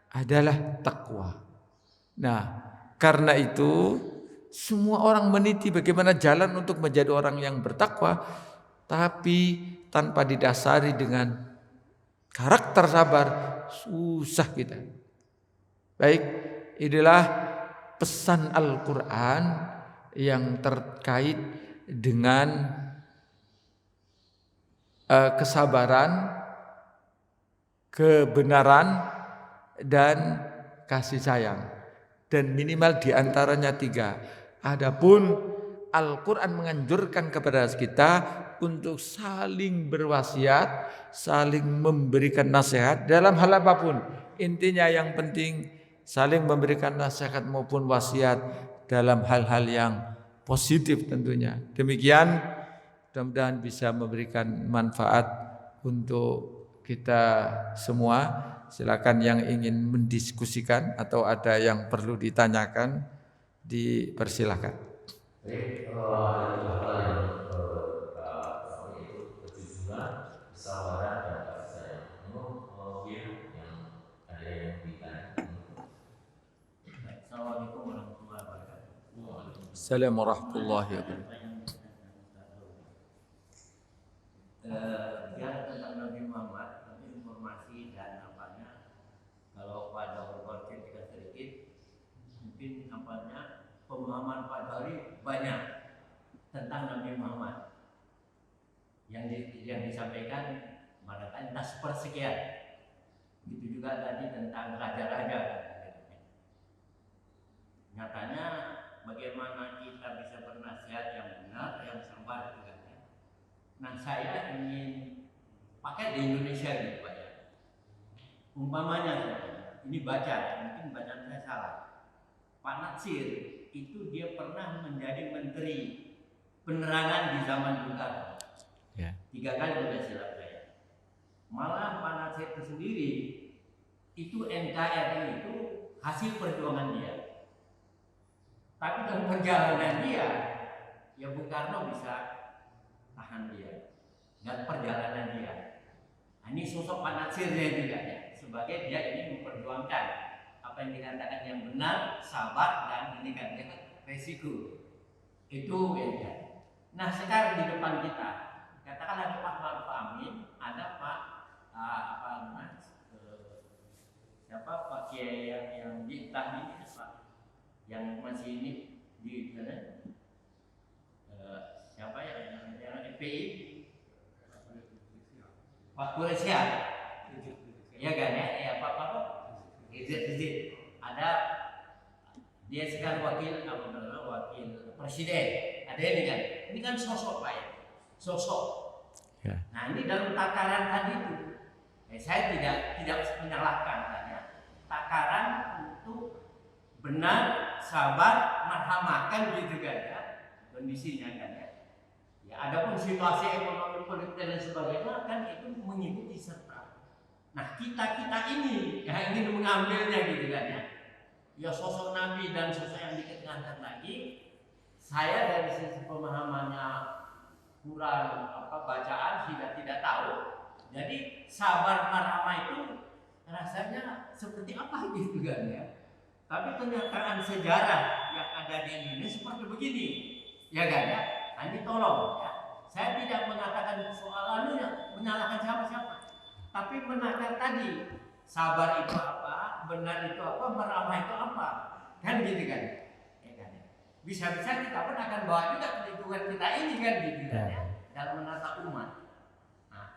adalah takwa. Nah, karena itu semua orang meniti bagaimana jalan untuk menjadi orang yang bertakwa, tapi tanpa didasari dengan karakter sabar, susah kita. Baik, inilah pesan Al-Quran yang terkait dengan kesabaran, kebenaran, dan kasih sayang. Dan minimal diantaranya 3. Adapun Al-Quran menganjurkan kepada kita untuk saling berwasiat, saling memberikan nasihat dalam hal apapun. Intinya yang penting saling memberikan nasihat maupun wasiat dalam hal-hal yang positif tentunya. Demikian, mudah-mudahan bisa memberikan manfaat untuk kita semua. Silakan yang ingin mendiskusikan atau ada yang perlu ditanyakan, dipersilakan.
Baik, ada 3 hal yang pertama itu kejujuran, kesabaran, dan kasih sayang. Yang ada yang ditanya. Assalamualaikum warahmatullahi wabarakatuh.
Assalamualaikum warahmatullahi wabarakatuh.
Dia tentang Nabi Muhammad, informasi dan apanya. Kalau pada berpikir kita sedikit, mungkin apanya pemahaman pada hari banyak tentang Nabi Muhammad yang disampaikan mengatakan entah sepersekian. Itu juga tadi tentang raja-raja. Nyatanya bagaimana kita bisa bernasihat yang benar, yang sabar juga ya. Nah saya ingin pakai di Indonesia gitu Pak ya. Umpamanya ini baca, mungkin bacaan saya salah. Pak Natsir itu dia pernah menjadi menteri penerangan di zaman Bung Karno. 3 kali udah silap saya. Malah Pak Natsir itu sendiri itu NKRI itu hasil perjuangan dia. Tapi dalam perjalanan dia, ya Bung Karno bisa tahan dia. Dan perjalanan dia. Nah, ini sosok Pak Natsir juga ya. Sebagai dia ini memperjuangkan apa yang dikatakan yang benar, sabar dan ini kan resiko. Itu ya. Nah sekarang di depan kita, katakan ada Pak Maruf Amin, ada Pak siapa Pak Kiai yang ditah ini Pak, yang masih ini di mana? Siapa yang FPI? Pak Kuresia. Ya kan ya Pak Izid ada dia sekarang wakil presiden, ada ini kan sosok Pak ya, sosok. Nah ini dalam takaran tadi itu, saya tidak menyalahkan ya, takaran untuk benar, sabar, marhamah kan gitu kan ya, kondisinya kan ya. Ya adapun situasi ekonomi politik dan sebagainya kan itu mengikuti serta. Nah kita ini yang ingin mengambilnya gitu kan ya. Ya sosok Nabi dan sosok yang diketengahkan lagi, saya dari sisi pemahamannya kurang bacaan tidak tahu. Jadi sabar marhamah itu rasanya seperti apa gitu kan ya. Tapi kenyataan sejarah yang ada di Indonesia seperti begini, ya kan ya. Nah, ini tolong ya. Saya tidak mengatakan soal menyalahkan siapa-siapa. Tapi menakar tadi, sabar itu apa, benar itu apa, meramah itu apa, kan gitu kan? Ya kan? Bisa-bisa kita pun akan bawa juga ke lingkungan kita ini kan gitu kan ya, dalam menata umat. Nah,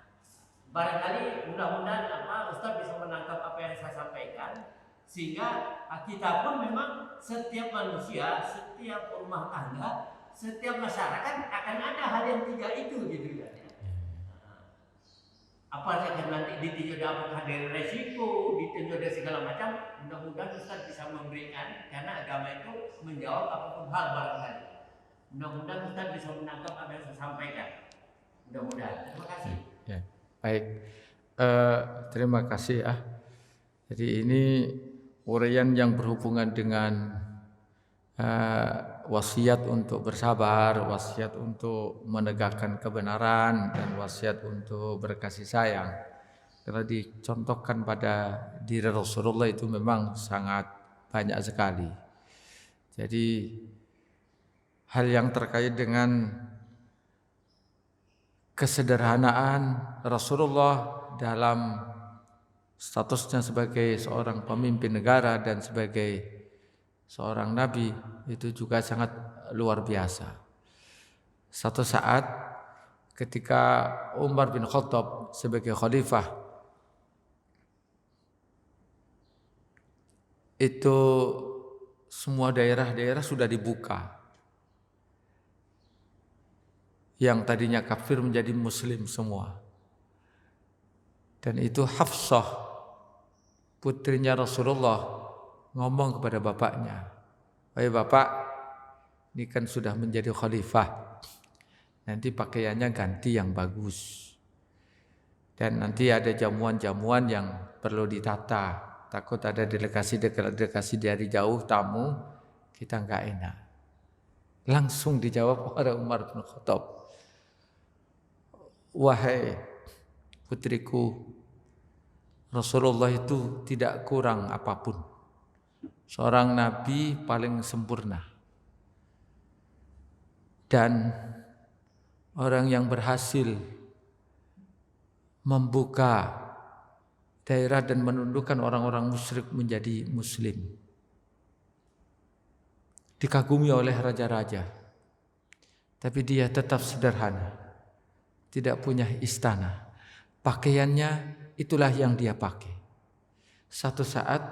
barangkali mudah-mudahan Ustaz bisa menangkap apa yang saya sampaikan, sehingga kita pun memang setiap manusia, setiap rumah tangga, setiap masyarakat akan ada hal yang 3 itu gitu kan ya. Apalagi nanti ditinjau apakah dari resiko, ditinjau dari segala macam, mudah-mudahan Ustaz bisa memberikan, karena agama itu menjawab apapun hal barangkali. Mudah-mudahan Ustaz bisa menangkap apa yang saya sampaikan. Mudah-mudahan. Terima kasih.
Ya, baik. Terima kasih ya. Jadi ini uraian yang berhubungan dengan wasiat untuk bersabar, wasiat untuk menegakkan kebenaran, dan wasiat untuk berkasih sayang. Karena dicontohkan pada diri Rasulullah itu memang sangat banyak sekali. Jadi hal yang terkait dengan kesederhanaan Rasulullah dalam statusnya sebagai seorang pemimpin negara dan sebagai seorang nabi itu juga sangat luar biasa. Satu saat ketika Umar bin Khattab sebagai khalifah itu semua daerah-daerah sudah dibuka. Yang tadinya kafir menjadi muslim semua. Dan itu Hafsah putrinya Rasulullah ngomong kepada bapaknya, "Wahai bapak, ini kan sudah menjadi khalifah. Nanti pakaiannya ganti yang bagus. Dan nanti ada jamuan-jamuan yang perlu ditata. Takut ada delegasi dari jauh tamu, kita enggak enak." Langsung dijawab oleh Umar bin Khattab, "Wahai putriku, Rasulullah itu tidak kurang apapun. Seorang nabi paling sempurna. Dan orang yang berhasil membuka daerah dan menundukkan orang-orang musyrik menjadi muslim. Dikagumi oleh raja-raja. Tapi dia tetap sederhana. Tidak punya istana. Pakaiannya itulah yang dia pakai. Satu saat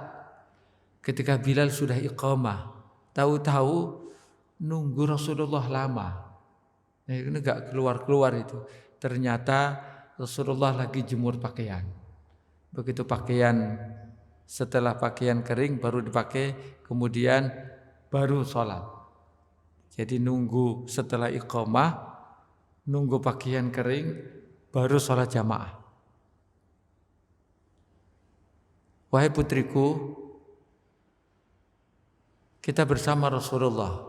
ketika Bilal sudah iqamah, tahu-tahu nunggu Rasulullah lama. Ini enggak keluar-keluar itu. Ternyata Rasulullah lagi jemur pakaian. Begitu pakaian, setelah pakaian kering baru dipakai, kemudian baru sholat. Jadi nunggu setelah iqamah, nunggu pakaian kering, baru sholat jamaah. Wahai putriku, kita bersama Rasulullah.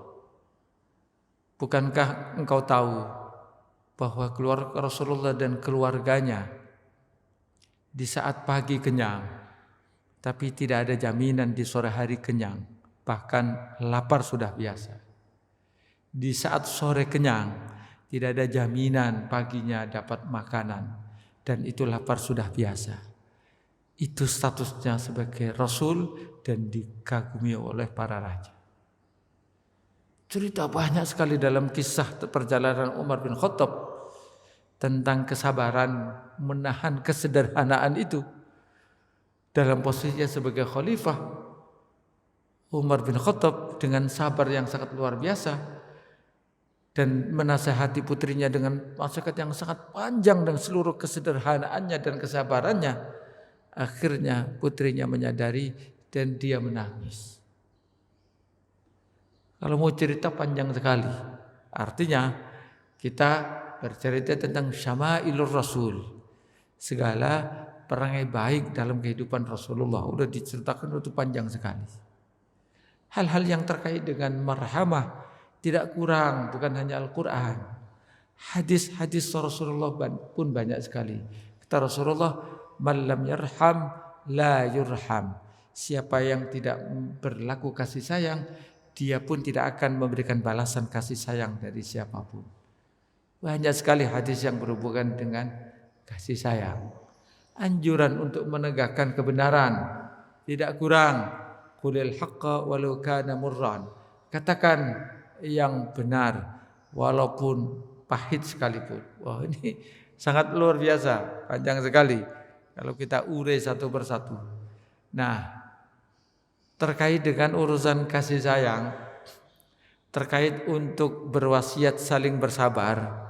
Bukankah engkau tahu bahwa keluarga Rasulullah dan keluarganya di saat pagi kenyang, tapi tidak ada jaminan di sore hari kenyang, bahkan lapar sudah biasa. Di saat sore kenyang, tidak ada jaminan paginya dapat makanan, dan itu lapar sudah biasa. Itu statusnya sebagai Rasul dan dikagumi oleh para raja. Cerita banyak sekali dalam kisah perjalanan Umar bin Khattab tentang kesabaran menahan kesederhanaan itu. Dalam posisinya sebagai khalifah, Umar bin Khattab dengan sabar yang sangat luar biasa dan menasihati putrinya dengan nasihat yang sangat panjang dan seluruh kesederhanaannya dan kesabarannya. Akhirnya putrinya menyadari dan dia menangis. Kalau mau cerita panjang sekali. Artinya kita bercerita tentang syama'ilur Rasul. Segala perangai baik dalam kehidupan Rasulullah. Udah diceritakan itu panjang sekali. Hal-hal yang terkait dengan marhamah tidak kurang, bukan hanya Al-Quran. Hadis-hadis Rasulullah pun banyak sekali. Kata Rasulullah, man lam yarham la yurham. Siapa yang tidak berlaku kasih sayang, dia pun tidak akan memberikan balasan kasih sayang dari siapapun. Banyak sekali hadis yang berhubungan dengan kasih sayang. Anjuran untuk menegakkan kebenaran tidak kurang. Qulil haqqa walau kana murran. Katakan yang benar walaupun pahit sekalipun. Wah, ini sangat luar biasa, panjang sekali kalau kita urai satu persatu. Nah, terkait dengan urusan kasih sayang, terkait untuk berwasiat saling bersabar,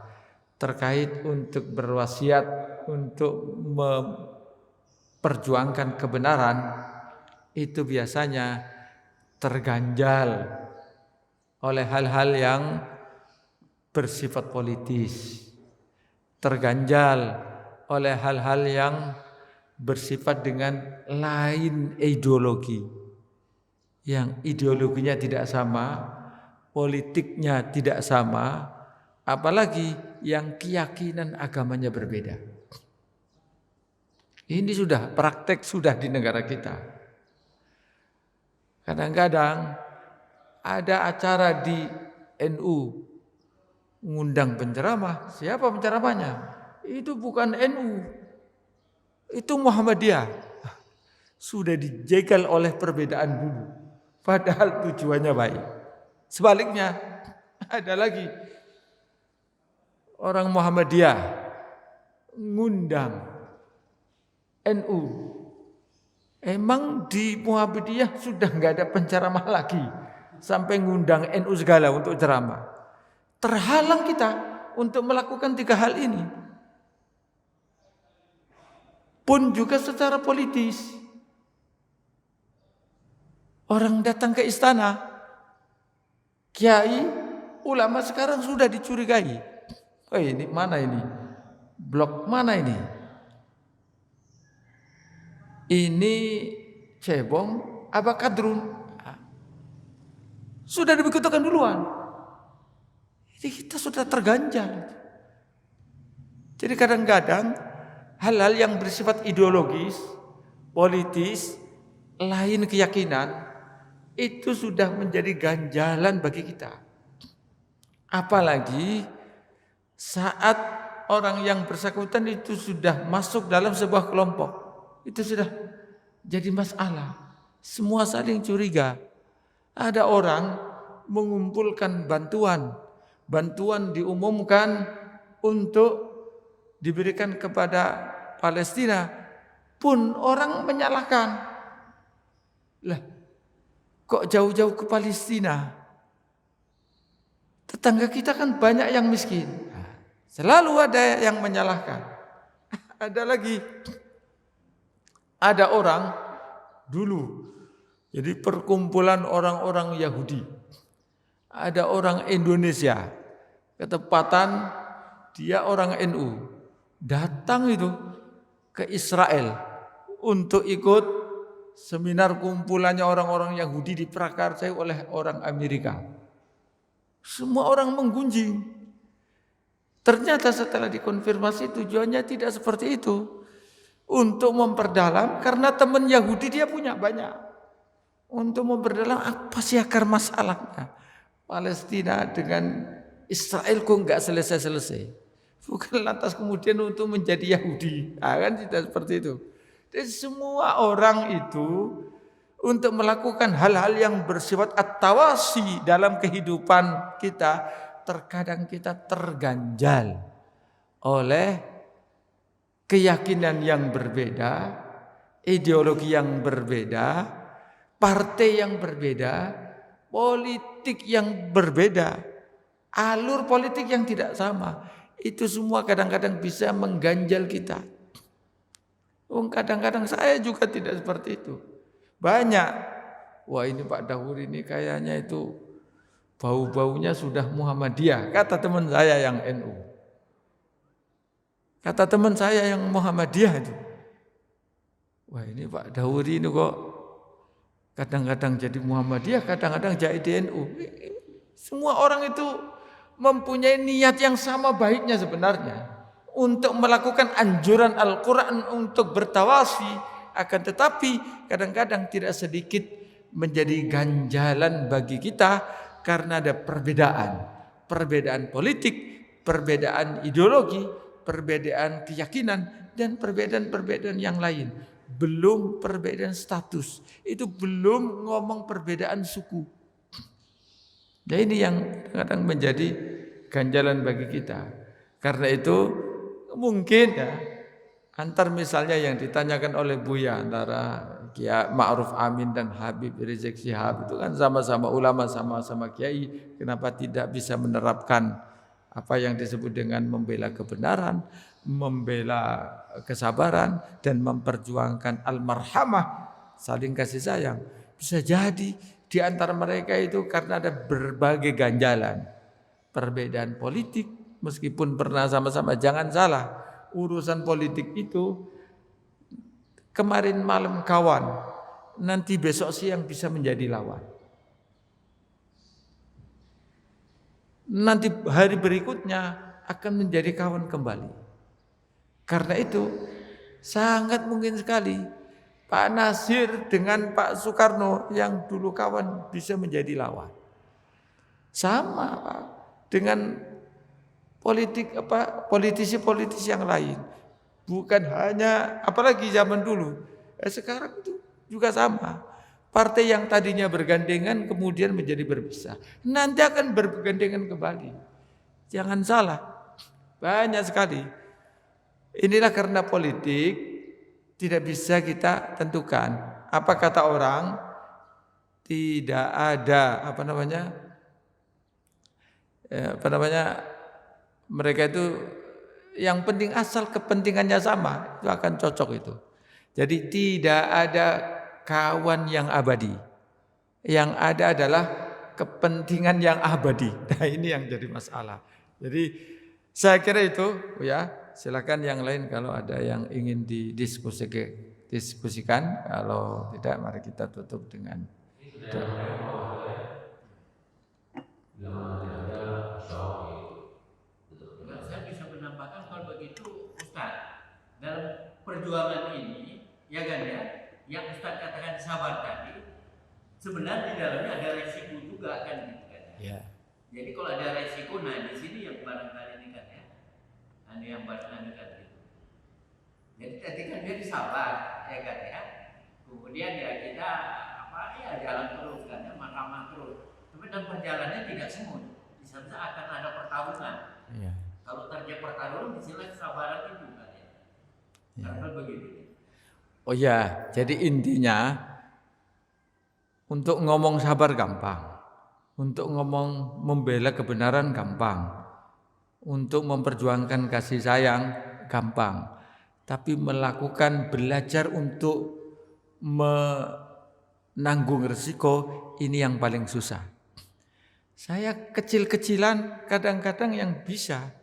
terkait untuk berwasiat untuk memperjuangkan kebenaran, itu biasanya terganjal oleh hal-hal yang bersifat politis, terganjal oleh hal-hal yang bersifat dengan lain ideologi, yang ideologinya tidak sama, politiknya tidak sama, apalagi yang keyakinan agamanya berbeda. Ini sudah praktek sudah di negara kita. Kadang-kadang ada acara di NU ngundang penceramah, siapa penceramahnya? Itu bukan NU, itu Muhammadiyah. Sudah dijegal oleh perbedaan dulu, padahal tujuannya baik. Sebaliknya ada lagi orang Muhammadiyah ngundang NU. Emang di Muhammadiyah sudah nggak ada penceramah lagi, sampai ngundang NU segala untuk ceramah. Terhalang kita untuk melakukan tiga hal ini. Pun juga secara politis. Orang datang ke istana, kiai, ulama sekarang sudah dicurigai. Ini mana ini? Blok mana ini? Ini cebong apa kadrun? Sudah dibegitukan duluan. Jadi kita sudah terganjal. Jadi kadang-kadang hal-hal yang bersifat ideologis, politis, lain keyakinan, itu sudah menjadi ganjalan bagi kita. Apalagi saat orang yang bersangkutan itu sudah masuk dalam sebuah kelompok, itu sudah jadi masalah. Semua saling curiga. Ada orang mengumpulkan bantuan diumumkan untuk diberikan kepada Palestina, pun orang menyalahkan. Lah, kok jauh-jauh ke Palestina? Tetangga kita kan banyak yang miskin. Selalu ada yang menyalahkan. Ada lagi, ada orang dulu, jadi perkumpulan orang-orang Yahudi. Ada orang Indonesia, ketepatan dia orang NU, datang itu ke Israel untuk ikut seminar kumpulannya orang-orang Yahudi diprakarsai oleh orang Amerika. Semua orang menggunjing. Ternyata setelah dikonfirmasi tujuannya tidak seperti itu. Untuk memperdalam, karena teman Yahudi dia punya banyak. Untuk memperdalam apa sih akar masalahnya. Palestina dengan Israel kok enggak selesai-selesai. Bukan lantas kemudian untuk menjadi Yahudi. Nah, kan tidak seperti itu. Jadi semua orang itu untuk melakukan hal-hal yang bersifat at-tawasi dalam kehidupan kita, terkadang kita terganjal oleh keyakinan yang berbeda, ideologi yang berbeda, partai yang berbeda, politik yang berbeda, alur politik yang tidak sama. Itu semua kadang-kadang bisa mengganjal kita. Kadang-kadang saya juga tidak seperti itu. Banyak. Wah, ini Pak Dahur ini kayaknya itu bau-baunya sudah Muhammadiyah, kata teman saya yang NU. Kata teman saya yang Muhammadiyah itu. Wah, ini Pak Dahur ini kok kadang-kadang jadi Muhammadiyah, kadang-kadang jadi NU. Semua orang itu mempunyai niat yang sama baiknya sebenarnya untuk melakukan anjuran Al-Quran untuk bertawasi, akan tetapi kadang-kadang tidak sedikit menjadi ganjalan bagi kita karena ada perbedaan politik, perbedaan ideologi, perbedaan keyakinan, dan perbedaan yang lain. Belum perbedaan status, itu belum ngomong perbedaan suku. Nah, ini yang kadang menjadi ganjalan bagi kita. Karena itu mungkin ya, antar misalnya yang ditanyakan oleh Buya antara Kiai Ma'ruf Amin dan Habib Rizik Syihab itu kan sama-sama ulama, sama-sama kiai. Kenapa tidak bisa menerapkan apa yang disebut dengan membela kebenaran, membela kesabaran, dan memperjuangkan al-marhamah, saling kasih sayang. Bisa jadi di antara mereka itu karena ada berbagai ganjalan, perbedaan politik, meskipun pernah sama-sama. Jangan salah, urusan politik itu kemarin malam kawan, nanti besok siang bisa menjadi lawan. Nanti hari berikutnya akan menjadi kawan kembali. Karena itu sangat mungkin sekali Pak Nasir dengan Pak Soekarno yang dulu kawan bisa menjadi lawan. Sama Pak dengan politisi-politisi yang lain. Bukan hanya, apalagi zaman dulu. Sekarang itu juga sama. Partai yang tadinya bergandengan kemudian menjadi berpisah. Nanti akan bergandengan kembali. Jangan salah. Banyak sekali. Inilah karena politik tidak bisa kita tentukan. Apa kata orang? Tidak ada mereka itu yang penting asal kepentingannya sama, itu akan cocok itu. Jadi tidak ada kawan yang abadi. Yang ada adalah kepentingan yang abadi. Nah, ini yang jadi masalah. Jadi saya kira itu ya. Silakan yang lain kalau ada yang ingin didiskusikan. Kalau tidak, mari kita tutup dengan
Saya bisa menambahkan kalau begitu Ustaz, dalam perjuangan ini ya kan ya, yang Ustaz katakan sabar tadi, sebenarnya di dalamnya ada resiko juga kan gitu kan.
ya.
Jadi kalau ada resiko, nah di sini yang barangkali ini kan ya, ada yang barangkali kan gitu. Jadi tadi kan dia disabar ya kan ya, kemudian ya kita jalan terus kan ya, mahkamah terus. Tapi dalam perjalanannya tidak semut, bisa-bisa akan ada pertarungan.
Ya.
Kalau terjadi pertarungan, istilah kesabaran itu kan ya. Karena begitu.
Oh ya, jadi intinya untuk ngomong sabar gampang, Untuk ngomong membela kebenaran gampang. Untuk memperjuangkan kasih sayang gampang. Tapi melakukan belajar untuk menanggung resiko ini yang paling susah. Saya kecil-kecilan kadang-kadang yang bisa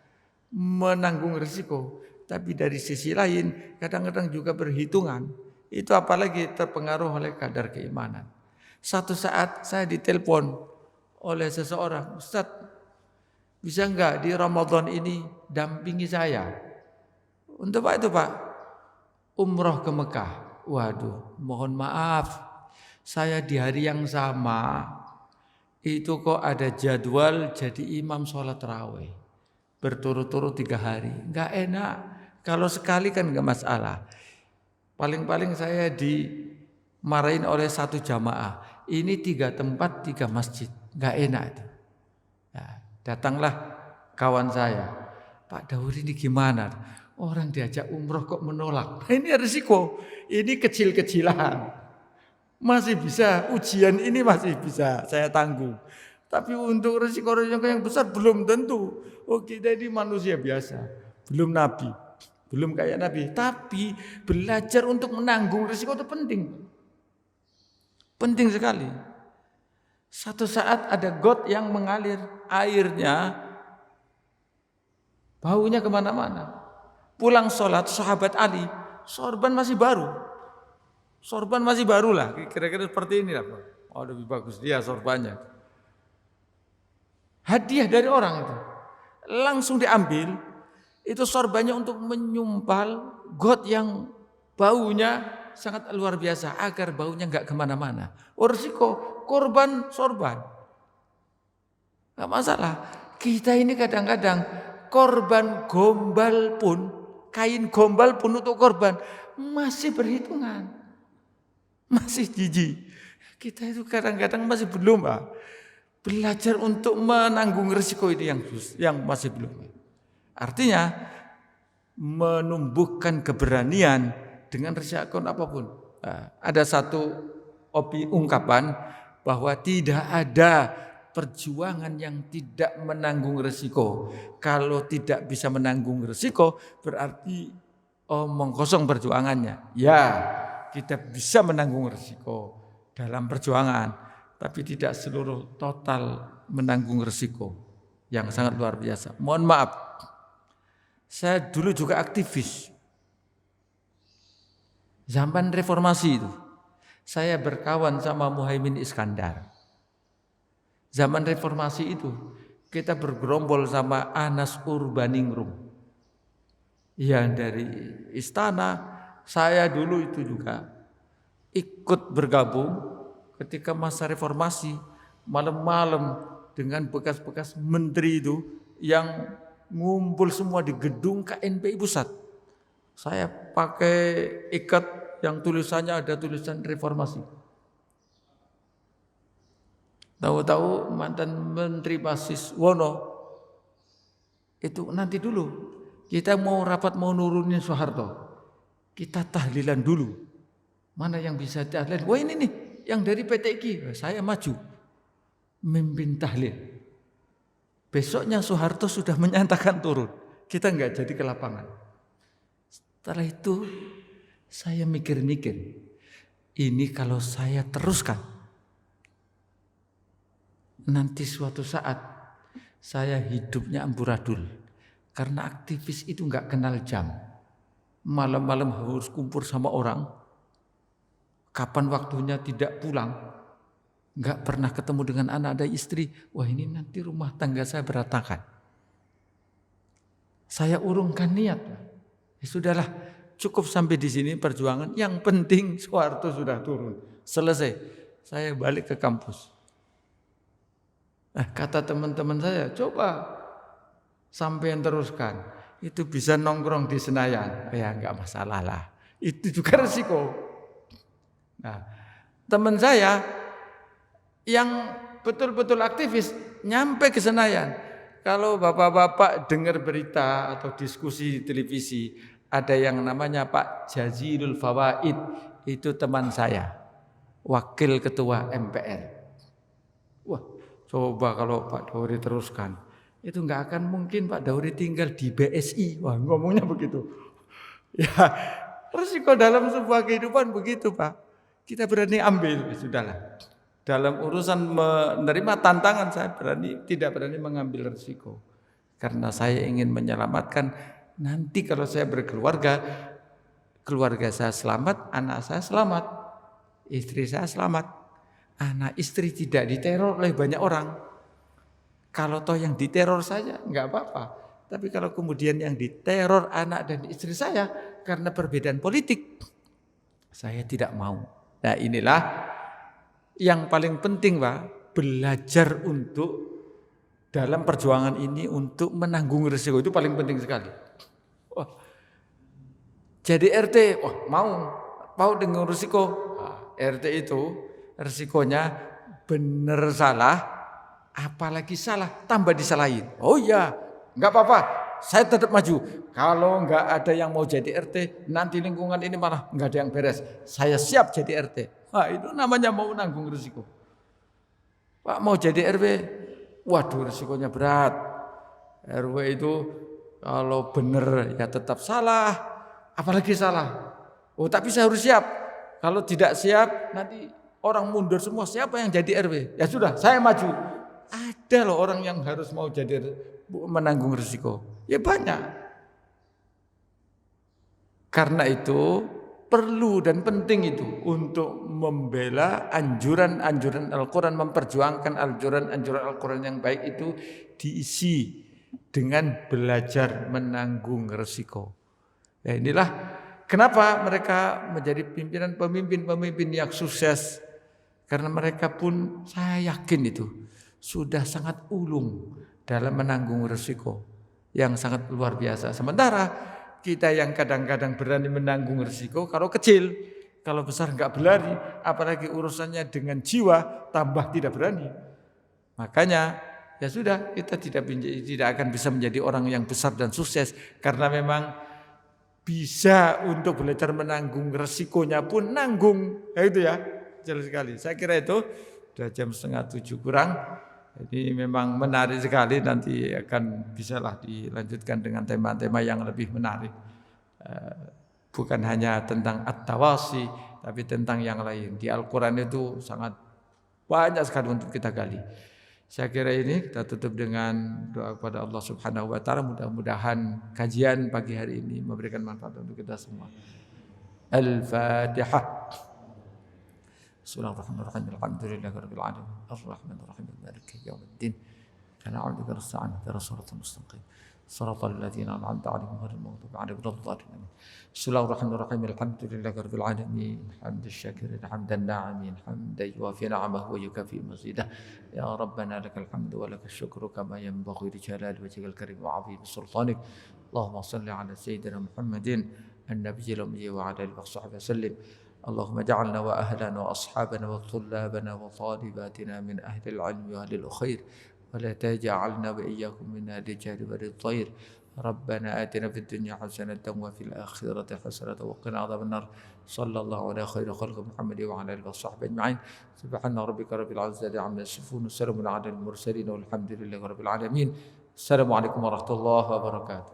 menanggung resiko. Tapi dari sisi lain kadang-kadang juga berhitungan. Itu apalagi terpengaruh oleh kadar keimanan. Satu saat saya ditelepon oleh seseorang, Ustaz, bisa enggak di Ramadan ini dampingi saya? Untuk apa itu Pak? Umroh ke Mekah. Waduh, mohon maaf, saya di hari yang sama itu kok ada jadwal jadi imam sholat tarawih berturut-turut 3 hari. Enggak enak. Kalau sekali kan enggak masalah. Paling-paling saya dimarahin oleh satu jamaah. Ini 3 tempat, 3 masjid. Enggak enak itu. Nah, datanglah kawan saya. Pak Daud ini gimana? Orang diajak umroh kok menolak. Nah, ini risiko. Ini kecil-kecilan. Masih bisa, ujian ini masih bisa saya tanggung. Tapi untuk risiko-risiko yang besar belum tentu. Oh, kita ini manusia biasa. Belum nabi. Belum kayak nabi. Tapi belajar untuk menanggung risiko itu penting. Penting sekali. Satu saat ada got yang mengalir airnya, baunya kemana-mana. Pulang sholat sahabat Ali, sorban masih baru. Sorban masih baru lah, kira-kira seperti ini lah. Oh, lebih bagus dia sorbannya. Hadiah dari orang itu. Langsung diambil, itu sorbannya untuk menyumpal got yang baunya sangat luar biasa. Agar baunya enggak kemana-mana. Resiko korban sorban. Enggak masalah. Kita ini kadang-kadang korban gombal pun, kain gombal pun untuk korban masih berhitungan, masih jijik. Kita itu kadang-kadang masih belum belajar untuk menanggung risiko ini yang masih belum. Artinya menumbuhkan keberanian dengan resiko apapun. Ada satu ungkapan bahwa tidak ada perjuangan yang tidak menanggung resiko. Kalau tidak bisa menanggung resiko berarti omong kosong perjuangannya. Ya, kita bisa menanggung resiko dalam perjuangan, tapi tidak seluruh total menanggung resiko yang sangat luar biasa. Mohon maaf, saya dulu juga aktivis. Zaman reformasi itu, saya berkawan sama Muhaimin Iskandar. Zaman reformasi itu, kita bergerombol sama Anas Urbaningrum. Yang dari istana, saya dulu itu juga ikut bergabung ketika masa reformasi, malam-malam dengan bekas-bekas menteri itu yang ngumpul semua di gedung KNPI Pusat. Saya pakai ikat yang tulisannya ada tulisan reformasi. Tahu-tahu mantan Menteri Basis Wono itu nanti dulu kita mau rapat mau nurunin Soeharto, kita tahlilan dulu. Mana yang bisa tahlil? Wah ini nih yang dari PTQ, saya maju memimpin tahlil. Besoknya Soeharto sudah menyatakan turun, kita nggak jadi ke lapangan. Setelah itu saya mikir-mikir, ini kalau saya teruskan, nanti suatu saat saya hidupnya amburadul. Karena aktivis itu enggak kenal jam. Malam-malam harus kumpul sama orang. Kapan waktunya tidak pulang. Enggak pernah ketemu dengan anak dan istri. Wah ini nanti rumah tangga saya berantakan. Saya urungkan niat. Ya sudahlah, cukup sampai di sini perjuangan. Yang penting Soeharto sudah turun. Selesai. Saya balik ke kampus. Kata teman-teman saya, coba sampean teruskan. Itu bisa nongkrong di Senayan. Ya enggak masalah lah. Itu juga resiko. Nah, teman saya yang betul-betul aktivis nyampe ke Senayan. Kalau bapak-bapak dengar berita atau diskusi di televisi, ada yang namanya Pak Jazilul Fawaid, itu teman saya, wakil ketua MPR. Wah, Coba kalau Pak Dauri teruskan, itu nggak akan mungkin Pak Dauri tinggal di BSI. Wah, ngomongnya begitu. Ya, resiko dalam sebuah kehidupan begitu Pak. Kita berani ambil, sudahlah. Dalam urusan menerima tantangan saya tidak berani mengambil resiko. Karena saya ingin menyelamatkan nanti kalau saya berkeluarga, keluarga saya selamat, anak saya selamat, istri saya selamat. Anak istri tidak diteror oleh banyak orang. Kalau toh yang diteror saja nggak apa-apa. Tapi kalau kemudian yang diteror anak dan istri saya karena perbedaan politik, saya tidak mau. Nah inilah yang paling penting Pak, belajar untuk dalam perjuangan ini untuk menanggung risiko itu paling penting sekali. Wah, jadi RT, mau dengan risiko. Nah, RT itu risikonya benar salah, apalagi salah tambah disalahin. Oh iya, nggak apa-apa, saya tetap maju. Kalau nggak ada yang mau jadi RT, nanti lingkungan ini malah nggak ada yang beres. Saya siap jadi RT. Nah, itu namanya mau nanggung risiko. Pak mau jadi RW, waduh risikonya berat. RW itu kalau benar ya tetap salah, apalagi salah. Oh tapi saya harus siap. Kalau tidak siap nanti orang mundur semua. Siapa yang jadi RW? Ya sudah, saya maju. Ada loh orang yang harus mau jadi menanggung risiko. Ya banyak. Karena itu perlu dan penting itu untuk membela anjuran-anjuran Al-Quran, memperjuangkan anjuran-anjuran Al-Quran yang baik itu diisi dengan belajar menanggung risiko. Ya inilah kenapa mereka menjadi pemimpin yang sukses. Karena mereka pun saya yakin itu sudah sangat ulung dalam menanggung risiko yang sangat luar biasa. Sementara kita yang kadang-kadang berani menanggung risiko kalau kecil, kalau besar enggak berani, apalagi urusannya dengan jiwa tambah tidak berani. Makanya ya sudah kita tidak akan bisa menjadi orang yang besar dan sukses karena memang bisa untuk belajar menanggung resikonya pun nanggung. Ya itu ya, jelas sekali. Saya kira itu sudah jam 6:30 kurang. Jadi memang menarik sekali, nanti akan bisalah dilanjutkan dengan tema-tema yang lebih menarik. Bukan hanya tentang at-tawasi, tapi tentang yang lain. Di Al-Quran itu sangat banyak sekali untuk kita gali. Saya kira ini kita tutup dengan doa kepada Allah Subhanahu wa taala. Mudah-mudahan kajian pagi hari ini memberikan manfaat untuk kita semua. Al-Fatihah. Bismillahirrahmanirrahim. Alhamdulillahirabbil alamin. Arrahmanirrahim. Maliki yaumiddin. Na'udzuka nasta'in ihdinas siratal mustaqim. Shiratal ladzina an'amta 'alaihim ghairil maghdubi 'alaihim waladdallin. Bismillahirrahmanirrahim. Alhamdulillahirabbil alamin. Hamdan syakirin, hamdan na'imin, hamdan yuwafi ni'amahu wa yukafi mazidah. Ya Rabbana lakal hamdu wa lakal syukru kama yanbaghi li jalali wajhikal karim wa 'azimi sultanik. Allahumma shalli 'ala sayyidina Muhammadin an-nabiyil ummi wa 'ala alihi wa sahbihi wasallim. اللهم اجعلنا وأهلنا وأصحابنا وطلابنا وطالباتنا من أهل العلم وأهل الخير ولا تجعلنا وإياكم من أهل الجهل والضير. ربنا آتنا في الدنيا حسنة وفي الآخرة حسنة وقنا عذاب النار. صلى الله على خير خلق محمد وعلى آله وصحبه أجمعين. سبحان ربك رب العزة عما يصفون وسلام على المرسلين والحمد لله رب العالمين. السلام عليكم ورحمة الله وبركاته.